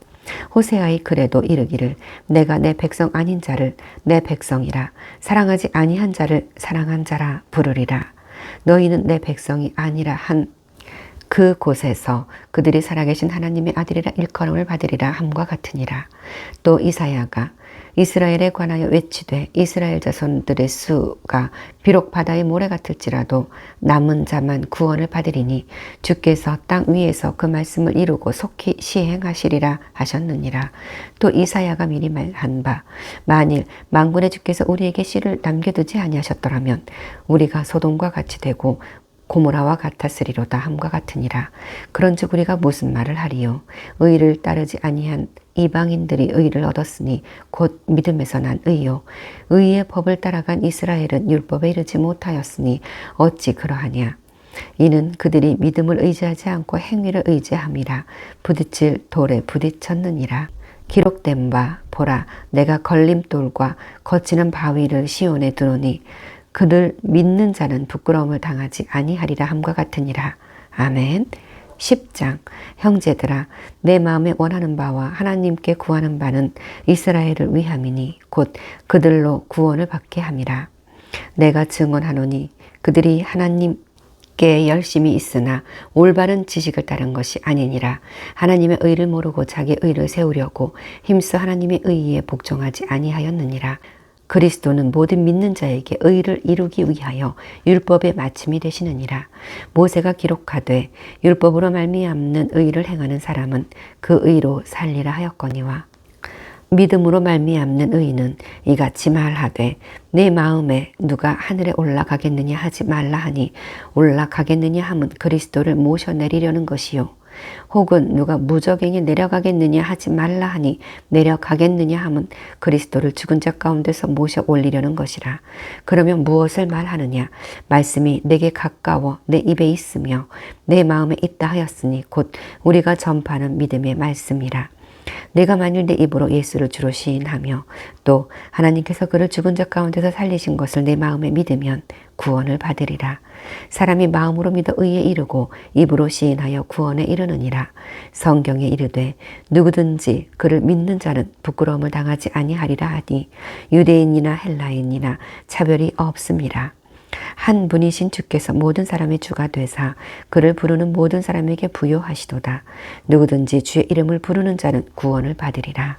호세아의 글에도 이르기를 내가 내 백성 아닌 자를 내 백성이라 사랑하지 아니한 자를 사랑한 자라 부르리라. 너희는 내 백성이 아니라 한 그 곳에서 그들이 살아계신 하나님의 아들이라 일컬음을 받으리라 함과 같으니라. 또 이사야가 이스라엘에 관하여 외치되 이스라엘 자손들의 수가 비록 바다의 모래 같을지라도 남은 자만 구원을 받으리니 주께서 땅 위에서 그 말씀을 이루고 속히 시행하시리라 하셨느니라. 또 이사야가 미리 말한 바 만일 만군의 주께서 우리에게 씨를 남겨두지 아니하셨더라면 우리가 소돔과 같이 되고 고모라와 같았으리로다 함과 같으니라. 그런즉 우리가 무슨 말을 하리요? 의를 따르지 아니한 이방인들이 의를 얻었으니 곧 믿음에서 난 의요. 의의 법을 따라간 이스라엘은 율법에 이르지 못하였으니 어찌 그러하냐? 이는 그들이 믿음을 의지하지 않고 행위를 의지함이라. 부딪힐 돌에 부딪혔느니라. 기록된 바 보라 내가 걸림돌과 거치는 바위를 시온에 두노니 그들 믿는 자는 부끄러움을 당하지 아니하리라 함과 같으니라. 아멘. 10장 형제들아 내 마음에 원하는 바와 하나님께 구하는 바는 이스라엘을 위함이니 곧 그들로 구원을 받게 함이라. 내가 증언하노니 그들이 하나님께 열심히 있으나 올바른 지식을 따른 것이 아니니라. 하나님의 의를 모르고 자기 의를 세우려고 힘써 하나님의 의에 복종하지 아니하였느니라. 그리스도는 모든 믿는 자에게 의를 이루기 위하여 율법의 마침이 되시느니라. 모세가 기록하되 율법으로 말미암는 의를 행하는 사람은 그 의로 살리라 하였거니와 믿음으로 말미암는 의는 이같이 말하되 내 마음에 누가 하늘에 올라가겠느냐 하지 말라 하니 올라가겠느냐 함은 그리스도를 모셔내리려는 것이요. 혹은 누가 무적행에 내려가겠느냐 하지 말라 하니 내려가겠느냐 함은 그리스도를 죽은 자 가운데서 모셔 올리려는 것이라. 그러면 무엇을 말하느냐? 말씀이 내게 가까워 내 입에 있으며 내 마음에 있다 하였으니 곧 우리가 전파하는 믿음의 말씀이라. 내가 만일 내 입으로 예수를 주로 시인하며 또 하나님께서 그를 죽은 자 가운데서 살리신 것을 내 마음에 믿으면 구원을 받으리라. 사람이 마음으로 믿어 의에 이르고 입으로 시인하여 구원에 이르느니라. 성경에 이르되 누구든지 그를 믿는 자는 부끄러움을 당하지 아니하리라 하니 유대인이나 헬라인이나 차별이 없음이라. 한 분이신 주께서 모든 사람의 주가 되사 그를 부르는 모든 사람에게 부요하시도다. 누구든지 주의 이름을 부르는 자는 구원을 받으리라.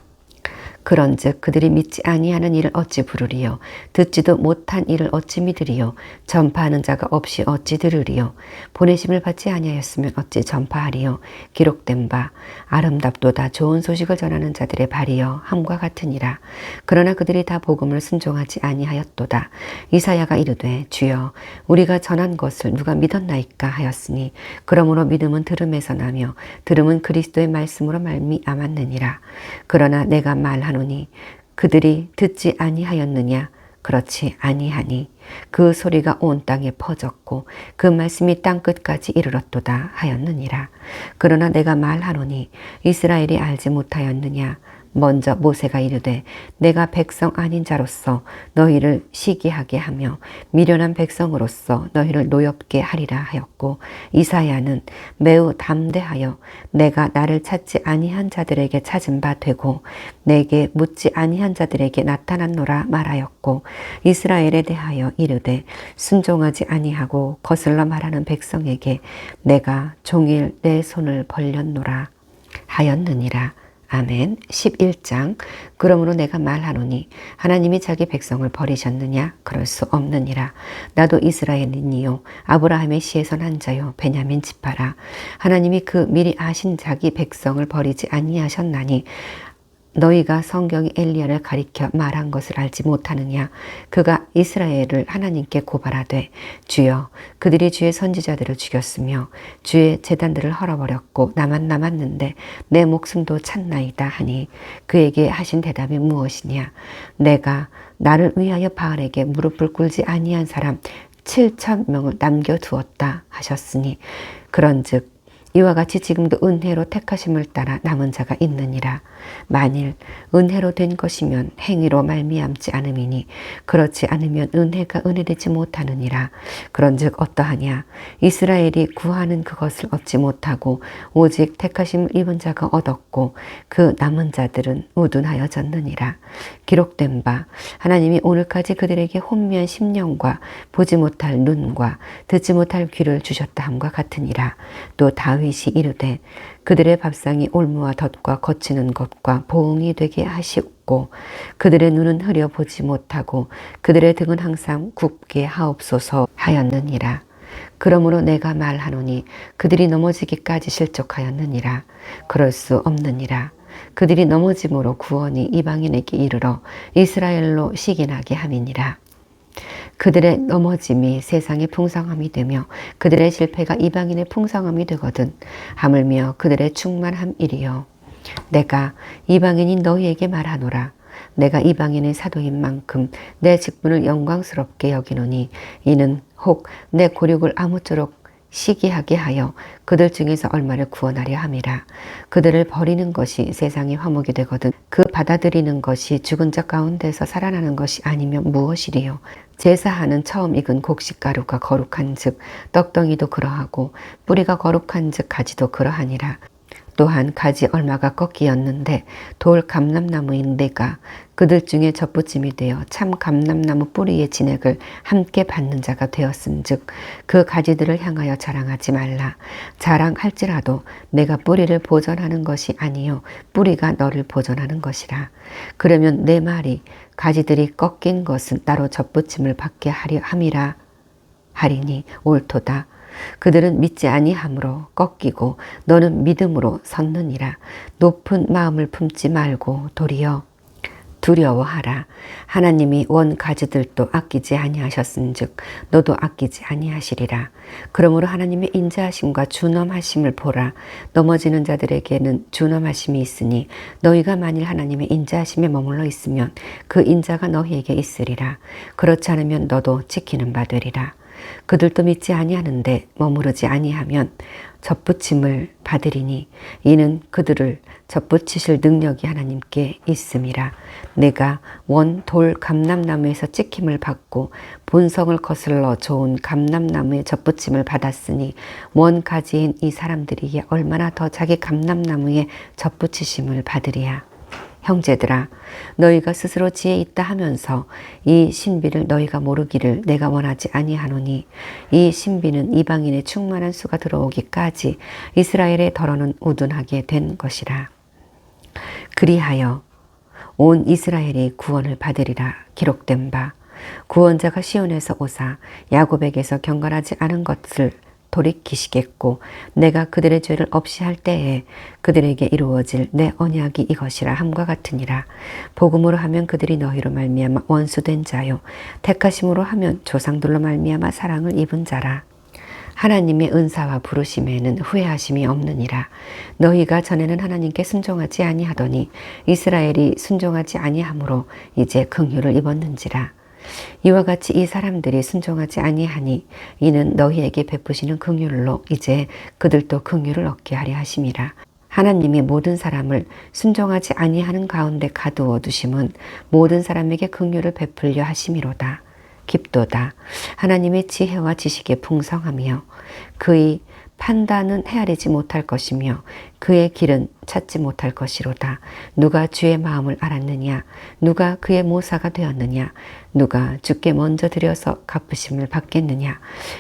그런즉 그들이 믿지 아니하는 일을 어찌 부르리요? 듣지도 못한 일을 어찌 믿으리요? 전파하는 자가 없이 어찌 들으리요? 보내심을 받지 아니하였으면 어찌 전파하리요? 기록된 바 아름답도다 좋은 소식을 전하는 자들의 발이여 함과 같으니라. 그러나 그들이 다 복음을 순종하지 아니하였도다. 이사야가 이르되 주여 우리가 전한 것을 누가 믿었나이까 하였으니 그러므로 믿음은 들음에서 나며 들음은 그리스도의 말씀으로 말미암았느니라. 그러나 내가 말하노니 그들이 듣지 아니하였느냐? 그렇지 아니하니 그 소리가 온 땅에 퍼졌고 그 말씀이 땅끝까지 이르렀도다 하였느니라. 그러나 내가 말하노니 이스라엘이 알지 못하였느냐? 먼저 모세가 이르되 내가 백성 아닌 자로서 너희를 시기하게 하며 미련한 백성으로서 너희를 노엽게 하리라 하였고 이사야는 매우 담대하여 내가 나를 찾지 아니한 자들에게 찾은 바 되고 내게 묻지 아니한 자들에게 나타났노라 말하였고 이스라엘에 대하여 이르되 순종하지 아니하고 거슬러 말하는 백성에게 내가 종일 내 손을 벌렸노라 하였느니라. 아멘. 11장 그러므로 내가 말하노니 하나님이 자기 백성을 버리셨느냐? 그럴 수 없느니라. 나도 이스라엘인이요 아브라함의 씨에서 난 자요 베냐민 지파라. 하나님이 그 미리 아신 자기 백성을 버리지 아니하셨나니 너희가 성경이 엘리야를 가리켜 말한 것을 알지 못하느냐? 그가 이스라엘을 하나님께 고발하되 주여 그들이 주의 선지자들을 죽였으며 주의 제단들을 헐어버렸고 나만 남았는데 내 목숨도 찼나이다 하니 그에게 하신 대답이 무엇이냐? 내가 나를 위하여 바알에게 무릎을 꿇지 아니한 사람 7,000명을 남겨두었다 하셨으니 그런즉 이와 같이 지금도 은혜로 택하심을 따라 남은 자가 있느니라. 만일 은혜로 된 것이면 행위로 말미암지 않음이니 그렇지 않으면 은혜가 은혜되지 못하느니라. 그런즉 어떠하냐? 이스라엘이 구하는 그것을 얻지 못하고 오직 택하심을 입은 자가 얻었고 그 남은 자들은 우둔하여졌느니라. 기록된 바 하나님이 오늘까지 그들에게 혼미한 심령과 보지 못할 눈과 듣지 못할 귀를 주셨다 함과 같으니라. 또 다윗이 이르되 그들의 밥상이 올무와 덫과 거치는 것과 보응이 되게 하시고 그들의 눈은 흐려 보지 못하고 그들의 등은 항상 굽게 하옵소서 하였느니라. 그러므로 내가 말하노니 그들이 넘어지기까지 실족하였느니라. 그럴 수 없느니라. 그들이 넘어짐으로 구원이 이방인에게 이르러 이스라엘로 시기나게 함이니라. 그들의 넘어짐이 세상의 풍성함이 되며 그들의 실패가 이방인의 풍성함이 되거든 하물며 그들의 충만함이리요. 내가 이방인인 너희에게 말하노라. 내가 이방인의 사도인 만큼 내 직분을 영광스럽게 여기노니 이는 혹 내 고륙을 아무쪼록 시기하게 하여 그들 중에서 얼마를 구원하려 함이라. 그들을 버리는 것이 세상의 화목이 되거든 그 받아들이는 것이 죽은 자 가운데서 살아나는 것이 아니면 무엇이리요. 제사하는 처음 익은 곡식가루가 거룩한 즉 떡덩이도 그러하고 뿌리가 거룩한 즉 가지도 그러하니라. 또한 가지 얼마가 꺾이었는데 돌 감람나무인 내가 그들 중에 젖붙임이 되어 참 감람나무 뿌리의 진액을 함께 받는 자가 되었은즉 그 가지들을 향하여 자랑하지 말라. 자랑할지라도 내가 뿌리를 보존하는 것이 아니요 뿌리가 너를 보존하는 것이라. 그러면 내 말이 가지들이 꺾인 것은 따로 젖붙임을 받게 하려 함이라 하리니 옳도다. 그들은 믿지 아니함으로 꺾이고 너는 믿음으로 섰느니라. 높은 마음을 품지 말고 도리어 두려워하라. 하나님이 원 가지들도 아끼지 아니하셨은즉 너도 아끼지 아니하시리라. 그러므로 하나님의 인자하심과 준엄하심을 보라. 넘어지는 자들에게는 준엄하심이 있으니 너희가 만일 하나님의 인자하심에 머물러 있으면 그 인자가 너희에게 있으리라. 그렇지 않으면 너도 지키는 바 되리라. 그들도 믿지 아니하는데 머무르지 아니하면 젖붙임을 받으리니 이는 그들을 젖붙이실 능력이 하나님께 있음이라. 내가 원 돌 감람나무에서 찍힘을 받고 본성을 거슬러 좋은 감람나무의 젖붙임을 받았으니 원 가지인 이 사람들이 얼마나 더 자기 감람나무의 젖붙이심을 받으리야. 형제들아 너희가 스스로 지혜 있다 하면서 이 신비를 너희가 모르기를 내가 원하지 아니하노니 이 신비는 이방인의 충만한 수가 들어오기까지 이스라엘의 더러는 우둔하게 된 것이라. 그리하여 온 이스라엘이 구원을 받으리라. 기록된 바 구원자가 시온에서 오사 야곱에게서 경건하지 않은 것을 돌이키시겠고 내가 그들의 죄를 없이 할 때에 그들에게 이루어질 내 언약이 이것이라 함과 같으니라. 복음으로 하면 그들이 너희로 말미암아 원수된 자요 택하심으로 하면 조상들로 말미암아 사랑을 입은 자라. 하나님의 은사와 부르심에는 후회하심이 없느니라. 너희가 전에는 하나님께 순종하지 아니하더니 이스라엘이 순종하지 아니하므로 이제 긍휼을 입었는지라. 이와 같이 이 사람들이 순종하지 아니하니 이는 너희에게 베푸시는 긍휼로 이제 그들도 긍휼을 얻게 하려 하심이라. 하나님이 모든 사람을 순종하지 아니하는 가운데 가두어 두심은 모든 사람에게 긍휼을 베풀려 하심이로다. 깊도다. 하나님의 지혜와 지식에 풍성하며 그의 판단은 헤아리지 못할 것이며 그의 길은 찾지 못할 것이로다. 누가 주의 마음을 알았느냐? 누가 그의 모사가 되었느냐? 누가 주께 먼저 드려서 갚으심을 받겠느냐?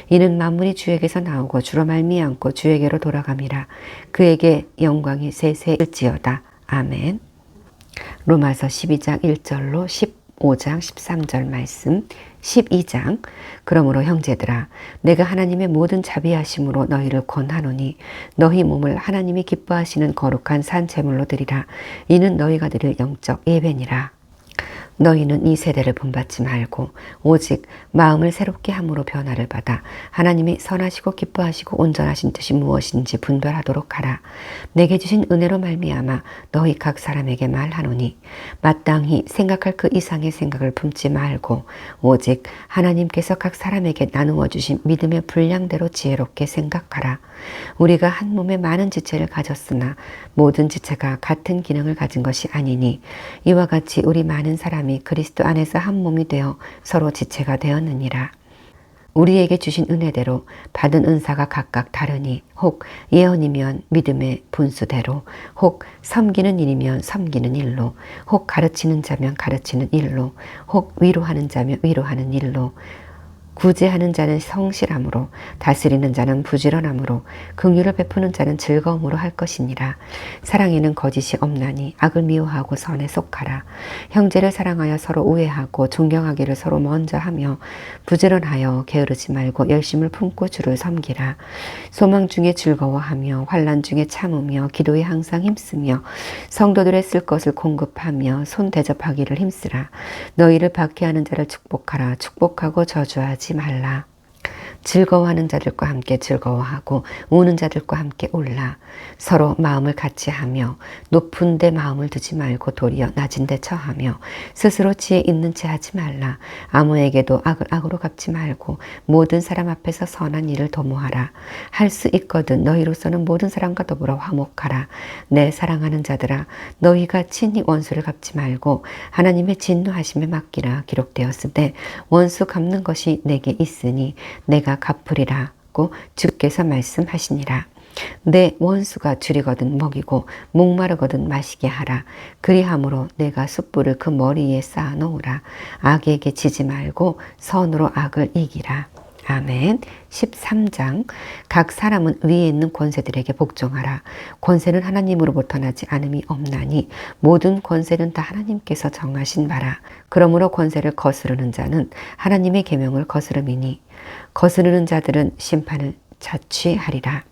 이는 만물이 주에게서 나오고 주로 말미암고 주에게로 돌아감이라. 그에게 영광이 세세일지어다. 아멘. 로마서 12장 1절로 15장 13절 말씀 12장 그러므로 형제들아 내가 하나님의 모든 자비하심으로 너희를 권하노니 너희 몸을 하나님이 기뻐하시는 거룩한 산 제물로 드리라. 이는 너희가 드릴 영적 예배니라. 너희는 이 세대를 본받지 말고 오직 마음을 새롭게 함으로 변화를 받아 하나님이 선하시고 기뻐하시고 온전하신 뜻이 무엇인지 분별하도록 하라. 내게 주신 은혜로 말미암아 너희 각 사람에게 말하노니 마땅히 생각할 그 이상의 생각을 품지 말고 오직 하나님께서 각 사람에게 나누어 주신 믿음의 분량대로 지혜롭게 생각하라. 우리가 한 몸에 많은 지체를 가졌으나 모든 지체가 같은 기능을 가진 것이 아니니 이와 같이 우리 많은 사람이 그리스도 안에서 한 몸이 되어 서로 지체가 되었느니라. 우리에게 주신 은혜대로 받은 은사가 각각 다르니 혹 예언이면 믿음의 분수대로, 혹 섬기는 일이면 섬기는 일로, 혹 가르치는 자면 가르치는 일로, 혹 위로하는 자면 위로하는 일로, 구제하는 자는 성실함으로, 다스리는 자는 부지런함으로, 긍휼을 베푸는 자는 즐거움으로 할 것이니라. 사랑에는 거짓이 없나니 악을 미워하고 선에 속하라. 형제를 사랑하여 서로 우애하고 존경하기를 서로 먼저 하며 부지런하여 게으르지 말고 열심을 품고 주를 섬기라. 소망 중에 즐거워하며 환난 중에 참으며 기도에 항상 힘쓰며 성도들의 쓸 것을 공급하며 손 대접하기를 힘쓰라. 너희를 박해하는 자를 축복하라. 축복하고 저주하지 말라. 즐거워하는 자들과 함께 즐거워하고 우는 자들과 함께 울라. 서로 마음을 같이 하며 높은 데 마음을 두지 말고 도리어 낮은 데 처하며 스스로 지혜 있는 채 하지 말라. 아무에게도 악을 악으로 갚지 말고 모든 사람 앞에서 선한 일을 도모하라. 할 수 있거든 너희로서는 모든 사람과 더불어 화목하라. 내 사랑하는 자들아, 너희가 친히 원수를 갚지 말고 하나님의 진노하심에 맡기라. 기록되었으되 원수 갚는 것이 내게 있으니 내가 갚으리라고 주께서 말씀하시니라. 내 원수가 줄이거든 먹이고 목마르거든 마시게 하라. 그리함으로 내가 숯불을 그 머리에 쌓아 놓으라. 악에게 지지 말고 선으로 악을 이기라. 아멘. 13장. 각 사람은 위에 있는 권세들에게 복종하라. 권세는 하나님으로부터 나지 않음이 없나니 모든 권세는 다 하나님께서 정하신 바라. 그러므로 권세를 거스르는 자는 하나님의 계명을 거스름이니 거스르는 자들은 심판을 자취하리라.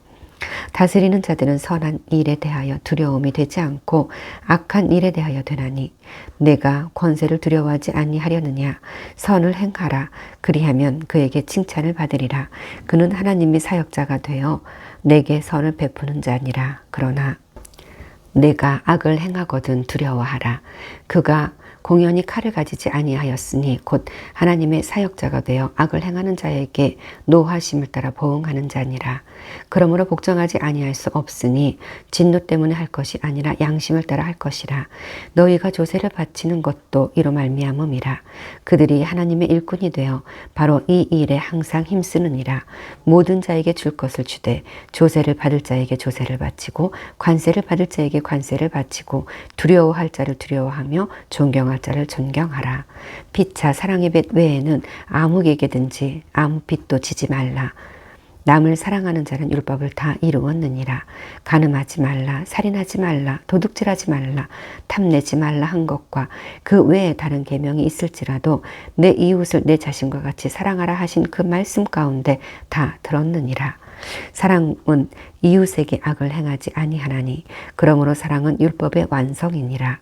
다스리는 자들은 선한 일에 대하여 두려움이 되지 않고 악한 일에 대하여 되나니 내가 권세를 두려워하지 아니하려느냐. 선을 행하라. 그리하면 그에게 칭찬을 받으리라. 그는 하나님의 사역자가 되어 내게 선을 베푸는 자니라. 그러나 내가 악을 행하거든 두려워하라. 그가 공연히 칼을 가지지 아니하였으니 곧 하나님의 사역자가 되어 악을 행하는 자에게 노하심을 따라 보응하는 자니라. 그러므로 복종하지 아니할 수 없으니 진노 때문에 할 것이 아니라 양심을 따라 할 것이라. 너희가 조세를 바치는 것도 이로 말미암음이라. 그들이 하나님의 일꾼이 되어 바로 이 일에 항상 힘쓰느니라. 모든 자에게 줄 것을 주되 조세를 받을 자에게 조세를 바치고 관세를 받을 자에게 관세를 바치고 두려워할 자를 두려워하며 존경할 자를 존경하라. 피차 사랑의 뱃 외에는 아무에게든지 아무 빚도 지지 말라. 남을 사랑하는 자는 율법을 다 이루었느니라. 간음하지 말라, 살인하지 말라, 도둑질하지 말라, 탐내지 말라 한 것과 그 외에 다른 계명이 있을지라도 내 이웃을 내 자신과 같이 사랑하라 하신 그 말씀 가운데 다 들었느니라. 사랑은 이웃에게 악을 행하지 아니하나니 그러므로 사랑은 율법의 완성이니라.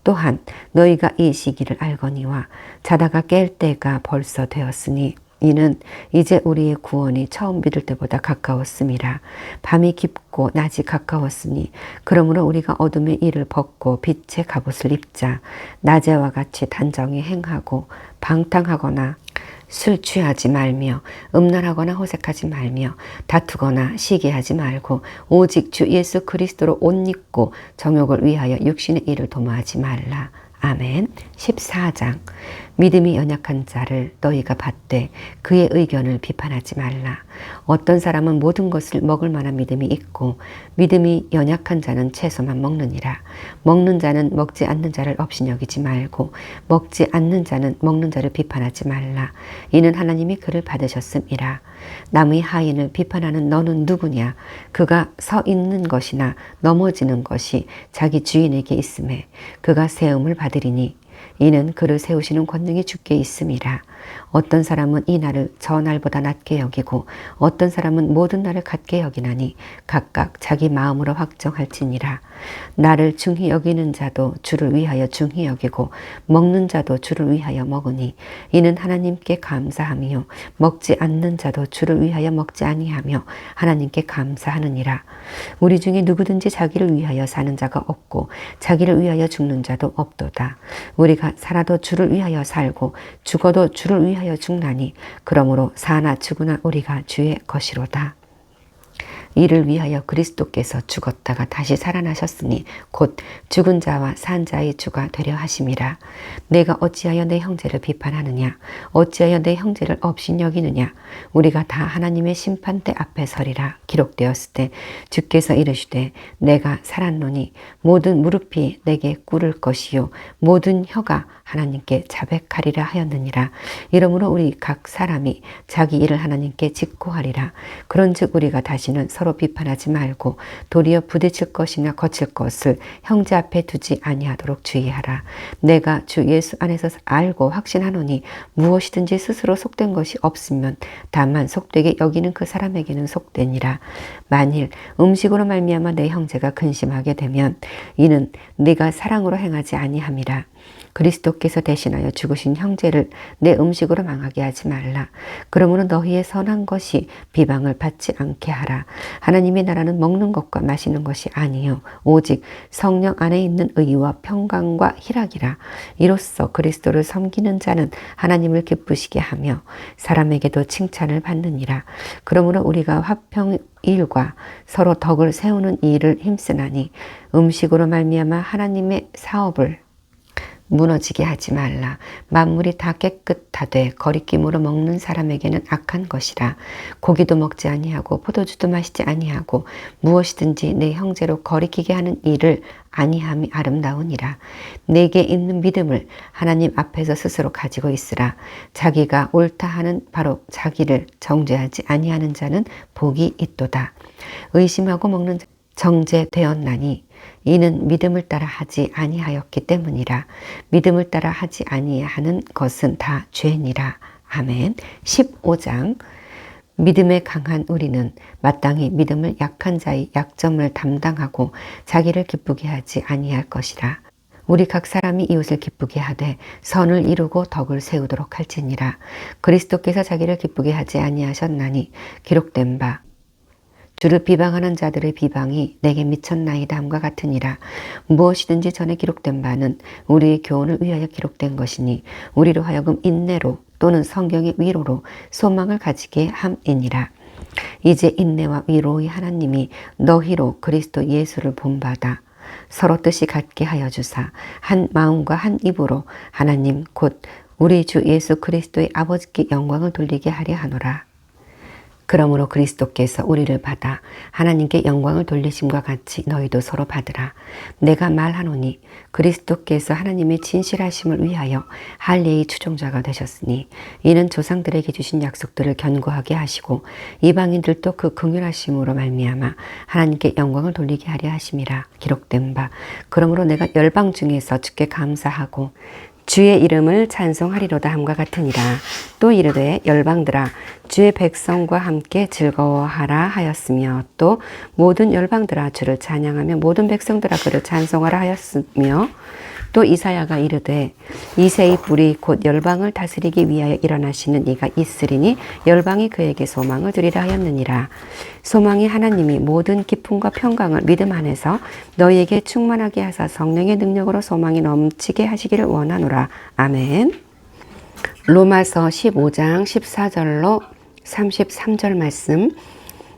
또한 너희가 이 시기를 알거니와 자다가 깰 때가 벌써 되었으니 이는 이제 우리의 구원이 처음 믿을 때보다 가까웠음이라. 밤이 깊고 낮이 가까웠으니 그러므로 우리가 어둠의 일을 벗고 빛의 갑옷을 입자. 낮에와 같이 단정히 행하고 방탕하거나 술 취하지 말며 음란하거나 호색하지 말며 다투거나 시기하지 말고 오직 주 예수 그리스도로 옷 입고 정욕을 위하여 육신의 일을 도모하지 말라. 아멘. 14장. 믿음이 연약한 자를 너희가 받되 그의 의견을 비판하지 말라. 어떤 사람은 모든 것을 먹을 만한 믿음이 있고 믿음이 연약한 자는 채소만 먹느니라. 먹는 자는 먹지 않는 자를 업신여기지 말고 먹지 않는 자는 먹는 자를 비판하지 말라. 이는 하나님이 그를 받으셨음이라. 남의 하인을 비판하는 너는 누구냐? 그가 서 있는 것이나 넘어지는 것이 자기 주인에게 있음에 그가 세움을 받으리니 이는 그를 세우시는 권능이 주께 있음이라. 어떤 사람은 이 날을 저 날보다 낮게 여기고 어떤 사람은 모든 날을 같게 여기나니 각각 자기 마음으로 확정할지니라. 나를 중히 여기는 자도 주를 위하여 중히 여기고 먹는 자도 주를 위하여 먹으니 이는 하나님께 감사함이요 먹지 않는 자도 주를 위하여 먹지 아니하며 하나님께 감사하느니라. 우리 중에 누구든지 자기를 위하여 사는 자가 없고 자기를 위하여 죽는 자도 없도다. 우리가 살아도 주를 위하여 살고 죽어도 주를 위하여 죽나니 그러므로 사나 죽으나 우리가 주의 것이로다. 이를 위하여 그리스도께서 죽었다가 다시 살아나셨으니 곧 죽은 자와 산 자의 주가 되려 하심이라. 내가 어찌하여 내 형제를 비판하느냐? 어찌하여 내 형제를 업신여기느냐? 우리가 다 하나님의 심판대 앞에 서리라. 기록되었을 때 주께서 이르시되 내가 살았노니 모든 무릎이 내게 꿇을 것이요 모든 혀가 하나님께 자백하리라 하였느니라. 이러므로 우리 각 사람이 자기 일을 하나님께 직고하리라. 그런즉 우리가 다시는 서로 비판하지 말고 도리어 부딪힐 것이나 거칠 것을 형제 앞에 두지 아니하도록 주의하라. 내가 주 예수 안에서 알고 확신하노니 무엇이든지 스스로 속된 것이 없으면 다만 속되게 여기는 그 사람에게는 속되니라. 만일 음식으로 말미암아 내 형제가 근심하게 되면 이는 네가 사랑으로 행하지 아니함이라. 그리스도께서 대신하여 죽으신 형제를 내 음식으로 망하게 하지 말라. 그러므로 너희의 선한 것이 비방을 받지 않게 하라. 하나님의 나라는 먹는 것과 마시는 것이 아니요 오직 성령 안에 있는 의와 평강과 희락이라. 이로써 그리스도를 섬기는 자는 하나님을 기쁘시게 하며 사람에게도 칭찬을 받느니라. 그러므로 우리가 화평일과 서로 덕을 세우는 일을 힘쓰나니 음식으로 말미암아 하나님의 사업을 무너지게 하지 말라. 만물이 다 깨끗하되 거리낌으로 먹는 사람에게는 악한 것이라. 고기도 먹지 아니하고 포도주도 마시지 아니하고 무엇이든지 내 형제로 거리키게 하는 일을 아니함이 아름다우니라. 내게 있는 믿음을 하나님 앞에서 스스로 가지고 있으라. 자기가 옳다 하는 바로 자기를 정죄하지 아니하는 자는 복이 있도다. 의심하고 먹는 정죄되었나니 이는 믿음을 따라 하지 아니하였기 때문이라. 믿음을 따라 하지 아니하는 것은 다 죄니라. 아멘. 15장 믿음에 강한 우리는 마땅히 믿음을 약한 자의 약점을 담당하고 자기를 기쁘게 하지 아니할 것이라. 우리 각 사람이 이웃을 기쁘게 하되 선을 이루고 덕을 세우도록 할지니라. 그리스도께서 자기를 기쁘게 하지 아니하셨나니 기록된 바 주를 비방하는 자들의 비방이 내게 미쳤나이다 함과 같으니라. 무엇이든지 전에 기록된 바는 우리의 교훈을 위하여 기록된 것이니 우리로 하여금 인내로 또는 성경의 위로로 소망을 가지게 함이니라. 이제 인내와 위로의 하나님이 너희로 그리스도 예수를 본받아 서로 뜻이 같게 하여 주사 한 마음과 한 입으로 하나님 곧 우리 주 예수 그리스도의 아버지께 영광을 돌리게 하려 하노라. 그러므로 그리스도께서 우리를 받아 하나님께 영광을 돌리심과 같이 너희도 서로 받으라. 내가 말하노니 그리스도께서 하나님의 진실하심을 위하여 할례의 추종자가 되셨으니 이는 조상들에게 주신 약속들을 견고하게 하시고 이방인들도 그 긍휼하심으로 말미암아 하나님께 영광을 돌리게 하려 하심이라. 기록된 바 그러므로 내가 열방 중에서 주께 감사하고 주의 이름을 찬송하리로다 함과 같으니라. 또 이르되 열방들아 주의 백성과 함께 즐거워하라 하였으며 또 모든 열방들아 주를 찬양하며 모든 백성들아 그를 찬송하라 하였으며 또 이사야가 이르되 이새의 뿔이 곧 열방을 다스리기 위하여 일어나시는 이가 있으리니 열방이 그에게 소망을 두리라 하였느니라. 소망이 하나님이 모든 기쁨과 평강을 믿음 안에서 너희에게 충만하게 하사 성령의 능력으로 소망이 넘치게 하시기를 원하노라. 아멘. 로마서 15장 14절로 33절 말씀.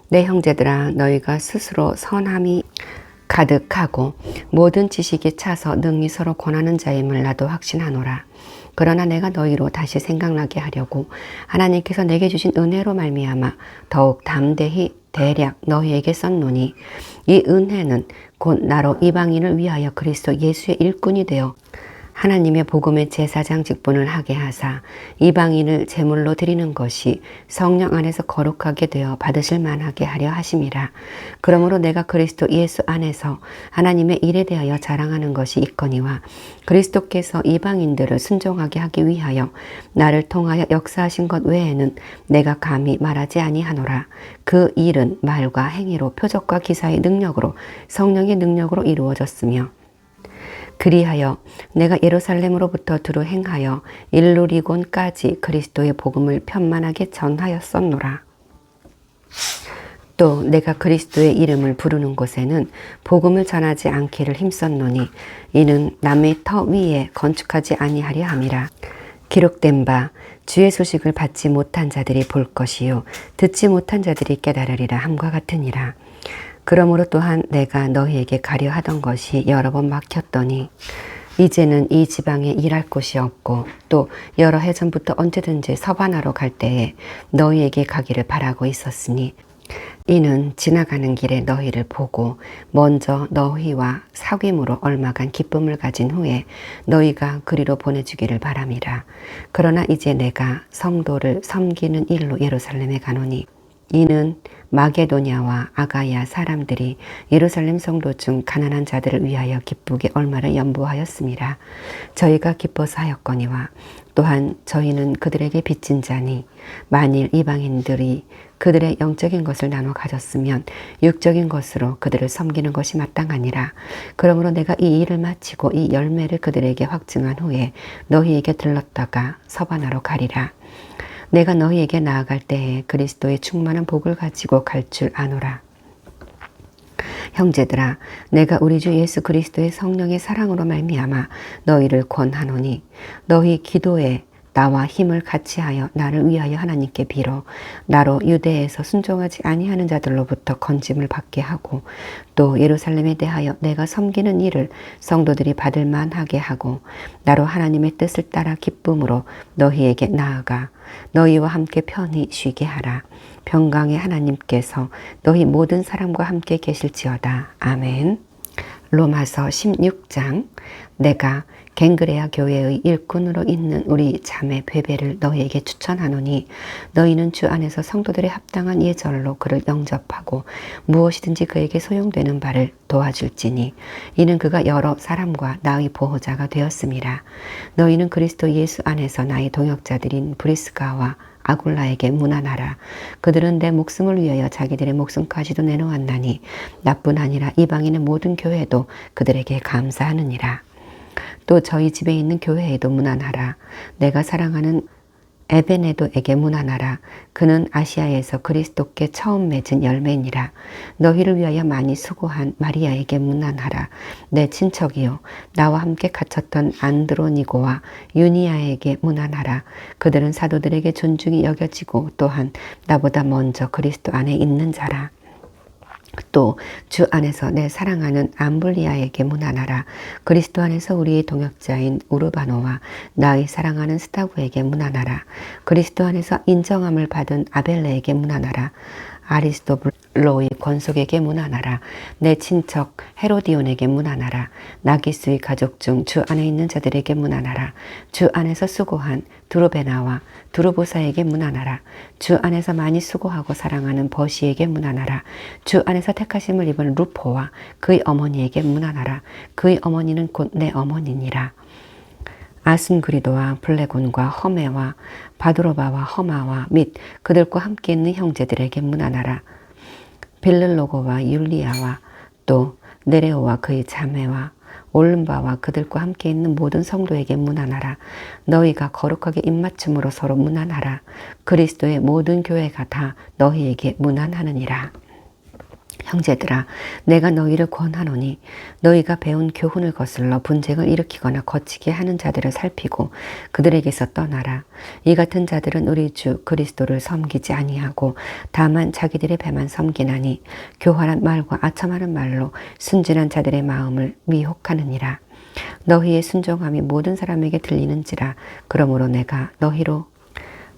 내 형제들아 너희가 스스로 선함이 가득하고 모든 지식이 차서 능히 서로 권하는 자임을 나도 확신하노라. 그러나 내가 너희로 다시 생각나게 하려고 하나님께서 내게 주신 은혜로 말미암아 더욱 담대히 대략 너희에게 썼노니 이 은혜는 곧 나로 이방인을 위하여 그리스도 예수의 일꾼이 되어 하나님의 복음의 제사장 직분을 하게 하사 이방인을 제물로 드리는 것이 성령 안에서 거룩하게 되어 받으실 만하게 하려 하심이라. 그러므로 내가 그리스도 예수 안에서 하나님의 일에 대하여 자랑하는 것이 있거니와 그리스도께서 이방인들을 순종하게 하기 위하여 나를 통하여 역사하신 것 외에는 내가 감히 말하지 아니하노라. 그 일은 말과 행위로 표적과 기사의 능력으로 성령의 능력으로 이루어졌으며 그리하여 내가 예루살렘으로부터 두루 행하여 일루리곤까지 그리스도의 복음을 편만하게 전하였었노라. 또 내가 그리스도의 이름을 부르는 곳에는 복음을 전하지 않기를 힘썼노니 이는 남의 터 위에 건축하지 아니하려 함이라. 기록된 바 주의 소식을 받지 못한 자들이 볼 것이요 듣지 못한 자들이 깨달으리라 함과 같으니라. 그러므로 또한 내가 너희에게 가려 하던 것이 여러 번 막혔더니 이제는 이 지방에 일할 곳이 없고 또 여러 해 전부터 언제든지 서반하러 갈 때에 너희에게 가기를 바라고 있었으니 이는 지나가는 길에 너희를 보고 먼저 너희와 사귐으로 얼마간 기쁨을 가진 후에 너희가 그리로 보내주기를 바람이라. 그러나 이제 내가 성도를 섬기는 일로 예루살렘에 가노니 이는 마게도냐와 아가야 사람들이 예루살렘 성도 중 가난한 자들을 위하여 기쁘게 얼마를 연보하였음이라. 저희가 기뻐서 하였거니와 또한 저희는 그들에게 빚진 자니 만일 이방인들이 그들의 영적인 것을 나눠 가졌으면 육적인 것으로 그들을 섬기는 것이 마땅하니라. 그러므로 내가 이 일을 마치고 이 열매를 그들에게 확증한 후에 너희에게 들렀다가 서반하러 가리라. 내가 너희에게 나아갈 때에 그리스도의 충만한 복을 가지고 갈 줄 아노라. 형제들아, 내가 우리 주 예수 그리스도의 성령의 사랑으로 말미암아 너희를 권하노니 너희 기도에 나와 힘을 같이하여 나를 위하여 하나님께 빌어 나로 유대에서 순종하지 아니하는 자들로부터 건짐을 받게 하고 또 예루살렘에 대하여 내가 섬기는 일을 성도들이 받을 만하게 하고 나로 하나님의 뜻을 따라 기쁨으로 너희에게 나아가 너희와 함께 편히 쉬게 하라. 평강의 하나님께서 너희 모든 사람과 함께 계실지어다. 아멘. 로마서 16장. 내가 갱그레아 교회의 일꾼으로 있는 우리 자매 베베를 너희에게 추천하노니 너희는 주 안에서 성도들의 합당한 예절로 그를 영접하고 무엇이든지 그에게 소용되는 바를 도와줄지니 이는 그가 여러 사람과 나의 보호자가 되었음이라. 너희는 그리스도 예수 안에서 나의 동역자들인 브리스가와 아굴라에게 문안하라. 그들은 내 목숨을 위하여 자기들의 목숨까지도 내놓았나니 나뿐 아니라 이방인의 모든 교회도 그들에게 감사하느니라. 또 저희 집에 있는 교회에도 문안하라. 내가 사랑하는 에베네도에게 문안하라. 그는 아시아에서 그리스도께 처음 맺은 열매니라. 너희를 위하여 많이 수고한 마리아에게 문안하라. 내 친척이요 나와 함께 갇혔던 안드로니고와 유니아에게 문안하라. 그들은 사도들에게 존중이 여겨지고 또한 나보다 먼저 그리스도 안에 있는 자라. 또 주 안에서 내 사랑하는 암블리아에게 문안하라. 그리스도 안에서 우리의 동역자인 우르바노와 나의 사랑하는 스타구에게 문안하라. 그리스도 안에서 인정함을 받은 아벨레에게 문안하라. 아리스토블로의 권속에게 문안하라. 내 친척 헤로디온에게 문안하라. 나기수의 가족 중 주 안에 있는 자들에게 문안하라. 주 안에서 수고한 두로베나와 두로보사에게 문안하라. 주 안에서 많이 수고하고 사랑하는 버시에게 문안하라. 주 안에서 택하심을 입은 루포와 그의 어머니에게 문안하라. 그의 어머니는 곧 내 어머니니라. 아순그리도와 블레곤과 허메와 바드로바와 허마와 및 그들과 함께 있는 형제들에게 문안하라. 빌르로고와 율리아와 또 네레오와 그의 자매와 올름바와 그들과 함께 있는 모든 성도에게 문안하라. 너희가 거룩하게 입맞춤으로 서로 문안하라. 그리스도의 모든 교회가 다 너희에게 문안하느니라. 형제들아, 내가 너희를 권하노니 너희가 배운 교훈을 거슬러 분쟁을 일으키거나 거치게 하는 자들을 살피고 그들에게서 떠나라. 이 같은 자들은 우리 주 그리스도를 섬기지 아니하고 다만 자기들의 배만 섬기나니 교활한 말과 아첨하는 말로 순진한 자들의 마음을 미혹하느니라. 너희의 순종함이 모든 사람에게 들리는지라. 그러므로 내가 너희로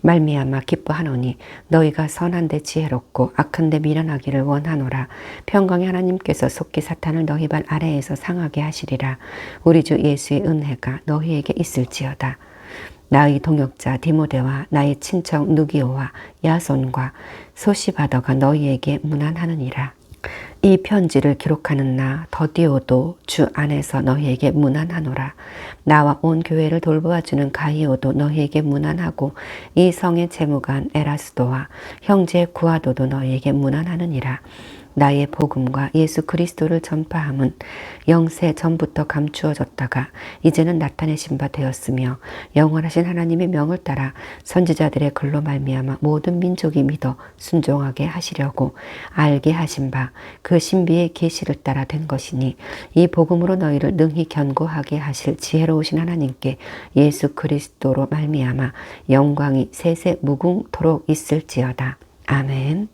말미암아 기뻐하노니 너희가 선한데 지혜롭고 악한데 미련하기를 원하노라. 평강의 하나님께서 속히 사탄을 너희 발 아래에서 상하게 하시리라. 우리 주 예수의 은혜가 너희에게 있을지어다. 나의 동역자 디모데와 나의 친척 누기오와 야손과 소시바더가 너희에게 문안하느니라. 이 편지를 기록하는 나 더디오도 주 안에서 너희에게 문안하노라. 나와 온 교회를 돌보아주는 가이오도 너희에게 문안하고 이 성의 재무관 에라스도와 형제 구아도도 너희에게 문안하느니라. 나의 복음과 예수 그리스도를 전파함은 영세 전부터 감추어졌다가 이제는 나타내신 바 되었으며 영원하신 하나님의 명을 따라 선지자들의 글로 말미암아 모든 민족이 믿어 순종하게 하시려고 알게 하신 바 그 신비의 계시를 따라 된 것이니 이 복음으로 너희를 능히 견고하게 하실 지혜로우신 하나님께 예수 그리스도로 말미암아 영광이 세세 무궁토록 있을지어다. 아멘.